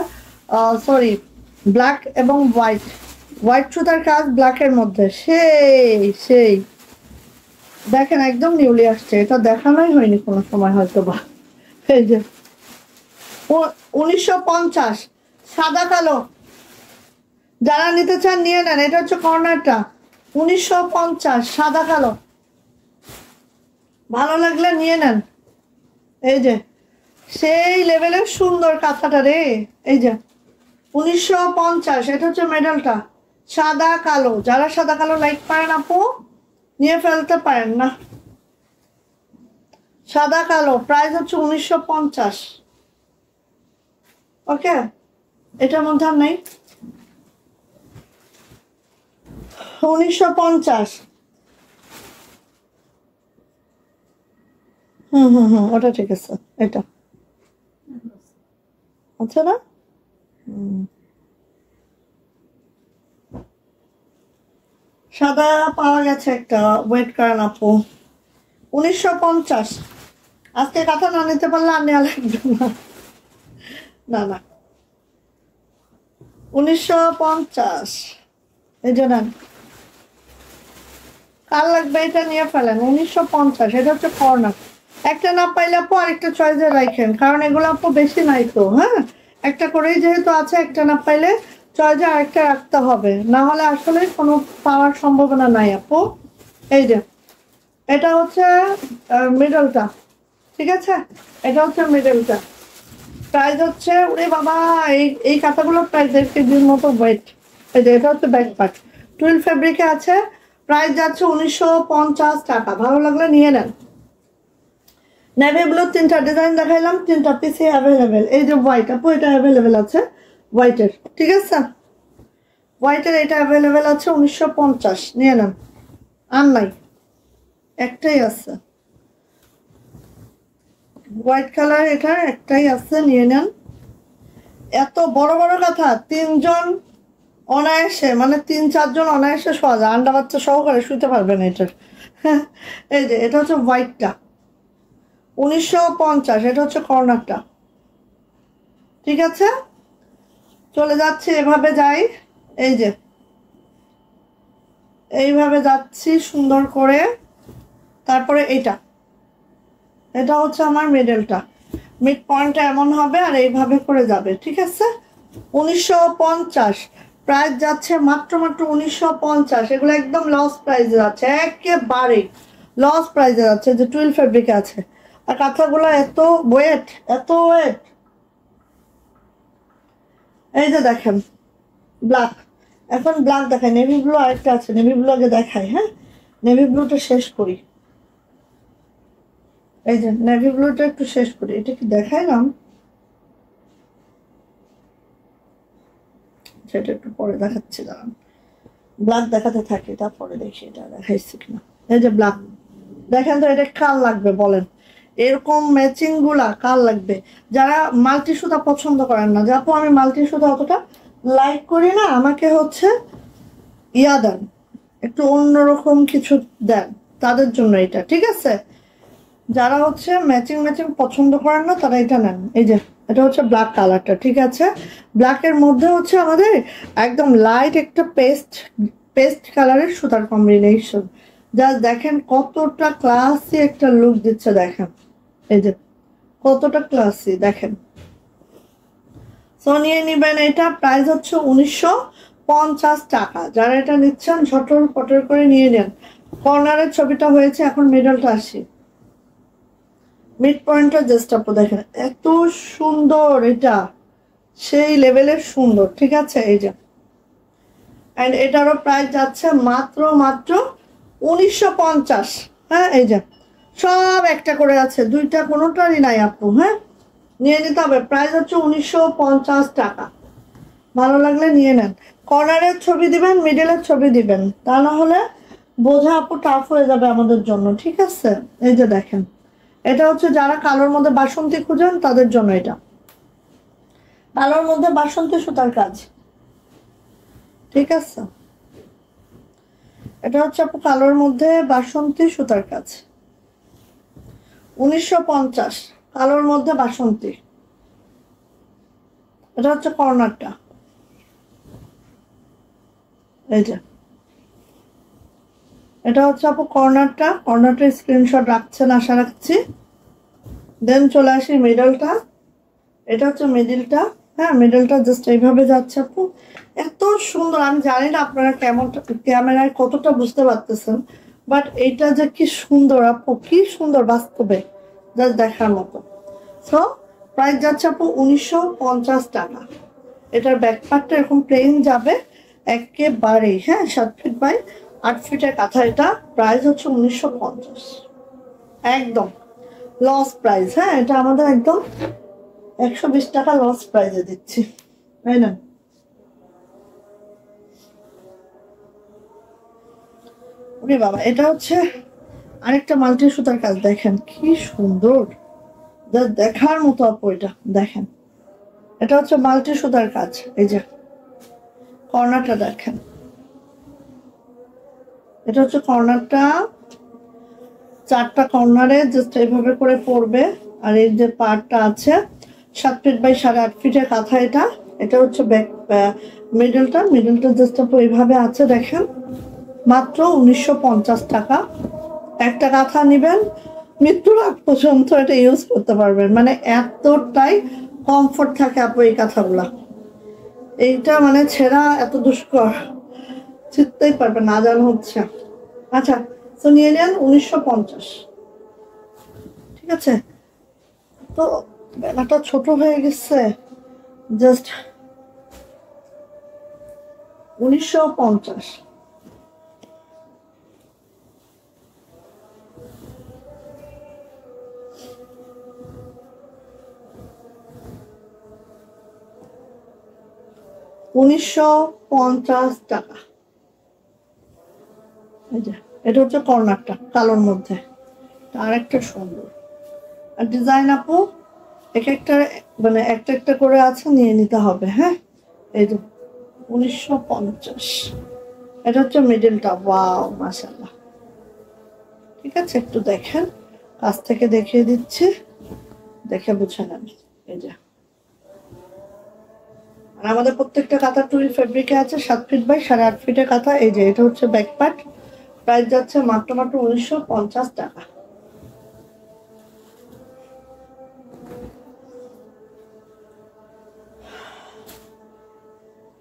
সরি ব্ল্যাক এবং হোয়াইট সুতার কাজ ব্ল্যাকের মধ্যে, সেই দেখেন একদম নিউলি আসছে, এটা দেখানোই হয়নি কোনো সময় হয়তো বা। এই যে 1950, সাদা কালো, যারা নিতে চান নিয়ে নেন। এটা হচ্ছে কর্নারটা, 1950 সাদা কালো, ভালো লাগলে নিয়ে নেন। এই যে সেই লেভেলের সুন্দর কাঁথাটা রে। এই যে 1950, এটা হচ্ছে মেডেলটা, সাদা কালো। যারা সাদা কালো লাইক পারেন আপু নিয়ে ফেলতে পারেন না। সাদা কালো, প্রাইস হচ্ছে 1950। ওকে, এটার মধ্যে আর নেই। 1950। ওটা ঠিক আছে। এটা আচ্ছা না, সাদা পাওয়া গেছে একটা, ওয়েট করেন আপু। 1950। আজকে কথা না নিতে পারলে আর নেওয়া লাগবে না। না না, 1950। এই জন্য কার লাগবে এটা নিয়ে ফেলেন। 1950, এটা হচ্ছে কর্নার। একটা না পাইলে আপু আরেকটা চয়েসে রাখেন, কারণ এগুলো আপু বেশি নাই তো। হ্যাঁ, একটা করেই যেহেতু আছে, একটা না পাইলে চয়েসে আরেকটা রাখতে হবে, না হলে আসলে কোনো পাওয়ার সম্ভাবনা নাই আপু। এই যে এটা হচ্ছে মিডলটা, ঠিক আছে, এটা হচ্ছে মিডলটা। প্রাইস হচ্ছে, ওরে বাবা, এই কাঁথাগুলোর প্রাইস 1 কেজির মতো ওয়েট। এই যে এটা হচ্ছে ব্যাক পার্ট, টুইল ফেব্রিকে আছে। প্রাইস যাচ্ছে 1950 টাকা। ভালো লাগলে নিয়ে নেন। নেভি ব্লু 3টা ডিজাইন দেখাইলাম, 3টা পিসি অ্যাভেলেবেল। এই যে হোয়াইট আপু, এটা অ্যাভেলেবেল আছে হোয়াইটের, ঠিক আছে। হোয়াইটের এটা অ্যাভেলেবেল আছে 1950, নিয়ে নেন। আর নাই, একটাই আছে হোয়াইট কালার, এটা একটাই আছে, নিয়ে নেন। এত বড় বড় কথা, 3জন অনায়াসে, মানে 3-4 জন অনায়াসে শোয়া যায়, আন্ডা বাচ্চা সহকারে শুতে পারবেন এটার। এই যে এটা হচ্ছে হোয়াইটটা 1950, এটা হচ্ছে কর্নারটা, ঠিক আছে। চলে যাচ্ছে, এভাবে যাই, এই যে এইভাবে যাচ্ছি সুন্দর করে। তারপরে এটা হচ্ছে আমার মিডলটা, মিড পয়েন্টটা এমন হবে আর এইভাবে করে যাবে, ঠিক আছে। 1950 প্রাইস যাচ্ছে মাত্র 1950। এগুলো একদম লস প্রাইসে যাচ্ছে, একেবারে লস প্রাইসে যাচ্ছে। যে টুইল ফেব্রিকে আছে, আর কাঁথাগুলো এত ওয়েট, এত ওয়েট। এই যে দেখেন ব্ল্যাক, এখন ব্ল্যাক দেখায়, নেভি ব্লু আরেকটা আছে, নেভি ব্লু আগে দেখাই। হ্যাঁ, নেভি ব্লুটা শেষ করি। এই যে নেভি ব্লুটা একটু শেষ করি। এটা কি দেখাইলাম? সেটা একটু পরে দেখাচ্ছি, দাঁড়ান। ব্ল্যাক দেখাতে থাকি, তারপরে দেখি এটা দেখাইছি কিনা। এই যে ব্ল্যাক দেখেন তো, এটা কার লাগবে বলেন? এরকম ম্যাচিং গুলা কার লাগবে? যারা মাল্টি সুতা পছন্দ করেন না, যাপু আমি মাল্টি সুতা অতটা লাইক করি না, আমাকে হচ্ছে ইয়া দেন, একটু অন্যরকম কিছু দেন, তাদের জন্য এটা, ঠিক আছে। যারা হচ্ছে ম্যাচিং ম্যাচিং পছন্দ করেন না, তারা এটা নেন। এই যে এটা হচ্ছে ব্ল্যাক কালারটা, ঠিক আছে। ব্ল্যাকের মধ্যে হচ্ছে আমাদের একদম লাইট একটা পেস্ট কালারের সুতার কম্বিনেশন। যা দেখেন কতটা ক্লাসি একটা লুক দিচ্ছে, দেখেন এই যে কতটা ক্লাসি, দেখেন। সো নিয়ে নিবেন এটা। প্রাইস হচ্ছে 1950 টাকা। যারা এটা নিচ্ছেন ঝটর পটর করে নিয়ে নেন। কর্নারের ছবিটা হয়েছে, এখন মিডলটা আসি। মিড পয়েন্টটা জাস্ট আপু দেখেন, এত সুন্দর, এটা সেই লেভেলের সুন্দর, ঠিক আছে। এই যে এন্ড এটারও প্রাইস যাচ্ছে মাত্র 1950। হ্যাঁ, এই যে সব একটা করে আছে, দুইটা কোনোটারই নাই আপু। হ্যাঁ, নিয়ে নিতে হবে। প্রাইস হচ্ছে 1950 টাকা। ভালো লাগলে নিয়ে নেন। কর্নারের ছবি দিবেন, মিডলের ছবি দিবেন, তা না হলে বোঝা আপু টাফ হয়ে যাবে আমাদের জন্য, ঠিক আছে। এই যে দেখেন, এটা হচ্ছে যারা কালোর মধ্যে বাসন্তী খুঁজেন তাদের জন্য। এটা কালোর মধ্যে বাসন্তী সুতার কাজ, ঠিক আছে। এটা হচ্ছে আপু কালোর মধ্যে বাসন্তী সুতার কাজ, 1950, কালোর মধ্যে বাসন্তী। এটা হচ্ছে কর্নারটা, এই যে এটা হচ্ছে আপু কর্নারটা। কর্নারটা স্ক্রিনশট রাখছেন আশা রাখছি। দেন চলে আসি মিডলটা। এটা হচ্ছে মিডলটা। হ্যাঁ, মিডলটা জাস্ট এইভাবে যাচ্ছে আপু, এত সুন্দর। আমি জানি না আপনারা কেমন ক্যামেরায় কতটা বুঝতে পারতেছেন, বাট এইটা যে কি সুন্দর আপু, কি সুন্দর বাস্তবে, জাস্ট দেখার মতো। সো প্রাইস যাচ্ছে আপু 1950 টাকা। এটার ব্যাক পার্টটা এরকম প্লেন যাবে একেবারেই। হ্যাঁ, 7 ফিট বাই 8 ফিটের কাঁথা। এটা প্রাইস হচ্ছে 1950 একদম। লস প্রাইস, হ্যাঁ এটা আমাদের একদম 120 টাকা লস প্রাইসে দিচ্ছি, তাই না? ওরে বাবা, এটা হচ্ছে আরেকটা মাল্টি সুতার কাজ, দেখেন কি সুন্দর, দেখার মতো আপু। এটা দেখেন, এটা হচ্ছে মাল্টি সুতার কাজ। এই যে কর্নারটা দেখেন, এটা হচ্ছে কর্নারটা, 4টা কর্নারে জাস্ট এইভাবে করে পড়বে। আর এই যে পার্টটা আছে 7 ফিট বাই 8.5 ফিটের কাঁথা। এটা এটা হচ্ছে ব্যাক মিডলটা জাস্ট এইভাবে আছে দেখেন, মাত্র 1950 টাকা। একটা কাঁথা নিবেন, মৃত্যুর আগ পর্যন্ত এটা ইউজ করতে পারবেন, মানে এতটাই কমফোর্ট থাকে আপু এই কাঁথাগুলা। এইটা মানে ছেঁড়া এত দুষ্কর, চিনতেই পারবেন না, জানা হচ্ছে। আচ্ছা, তো নিয়ে নেন 1950, ঠিক আছে? তো বেলাটা ছোট হয়ে গেছে, জাস্ট 1950। টাকা। এই যে এটা হচ্ছে কর্নারটা কালোর মধ্যে, আর একটা সুন্দর। আর ডিজাইন আপু এক একটা মানে একটা একটা করে আছে, নিয়ে নিতে হবে, হ্যাঁ। এই যে 1950, এটা হচ্ছে মিডলটা। ওয়াও, মাশাআল্লাহ। ঠিক আছে, একটু দেখেন, কাছ থেকে দেখিয়ে দিচ্ছি, দেখে বুঝে নেন। এই যে, আর আমাদের প্রত্যেকটা কাঁথা টুইল ফেব্রিকে আছে, 7 ফিট বাই 8.5 ফিটের কাঁথা। এই যে এটা হচ্ছে ব্যাক পার্ট, প্রাইস যাচ্ছে মাত্র 1950 টাকা।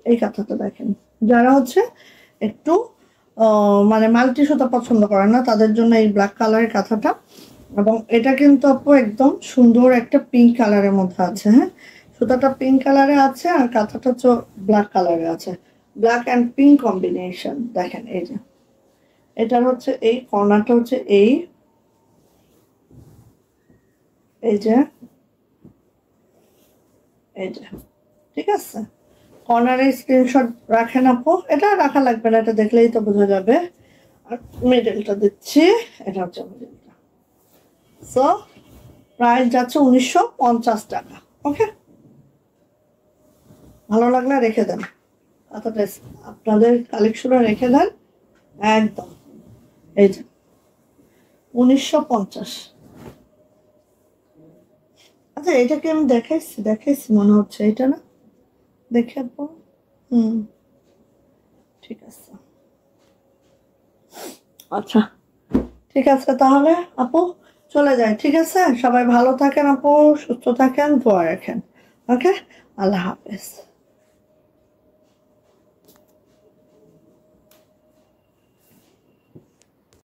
এই কাঁথাটা দেখেন, যারা হচ্ছে একটু মানে মাল্টি সুতা পছন্দ করেন না, তাদের জন্য এই ব্ল্যাক কালারের কাঁথাটা। এবং এটা কিন্তু আপু একদম সুন্দর একটা পিঙ্ক কালারের মধ্যে আছে, হ্যাঁ। সুতাটা পিঙ্ক কালারে আছে, আর কাঁথাটা হচ্ছে ব্ল্যাক কালারে আছে, ব্ল্যাক অ্যান্ড পিঙ্ক কম্বিনেশন। দেখেন এই যে এটার হচ্ছে এই কর্নারটা হচ্ছে এই যে এই যে, ঠিক আছে? কর্নারে স্ক্রিনশট রাখেন আপু, এটা রাখা লাগবে না, এটা দেখলেই তো বোঝা যাবে। আর মিডলটা দিচ্ছি, এটা হচ্ছে মিডলটা। সো প্রাইস যাচ্ছে 1950 টাকা। ওকে, ভালো লাগলে রেখে দেন, কাঁথাটা আপনাদের কালেকশনে রেখে দেন একদম। এই যে 1950। আচ্ছা, এটাকে আমি দেখাইছি মনে হচ্ছে, এটা না? দেখে আপু, ঠিক আছে। আচ্ছা, ঠিক আছে তাহলে আপু, চলে যায়। ঠিক আছে, সবাই ভালো থাকেন আপু, সুস্থ থাকেন, দোয়া রাখেন। ওকে, আল্লাহ হাফেজ।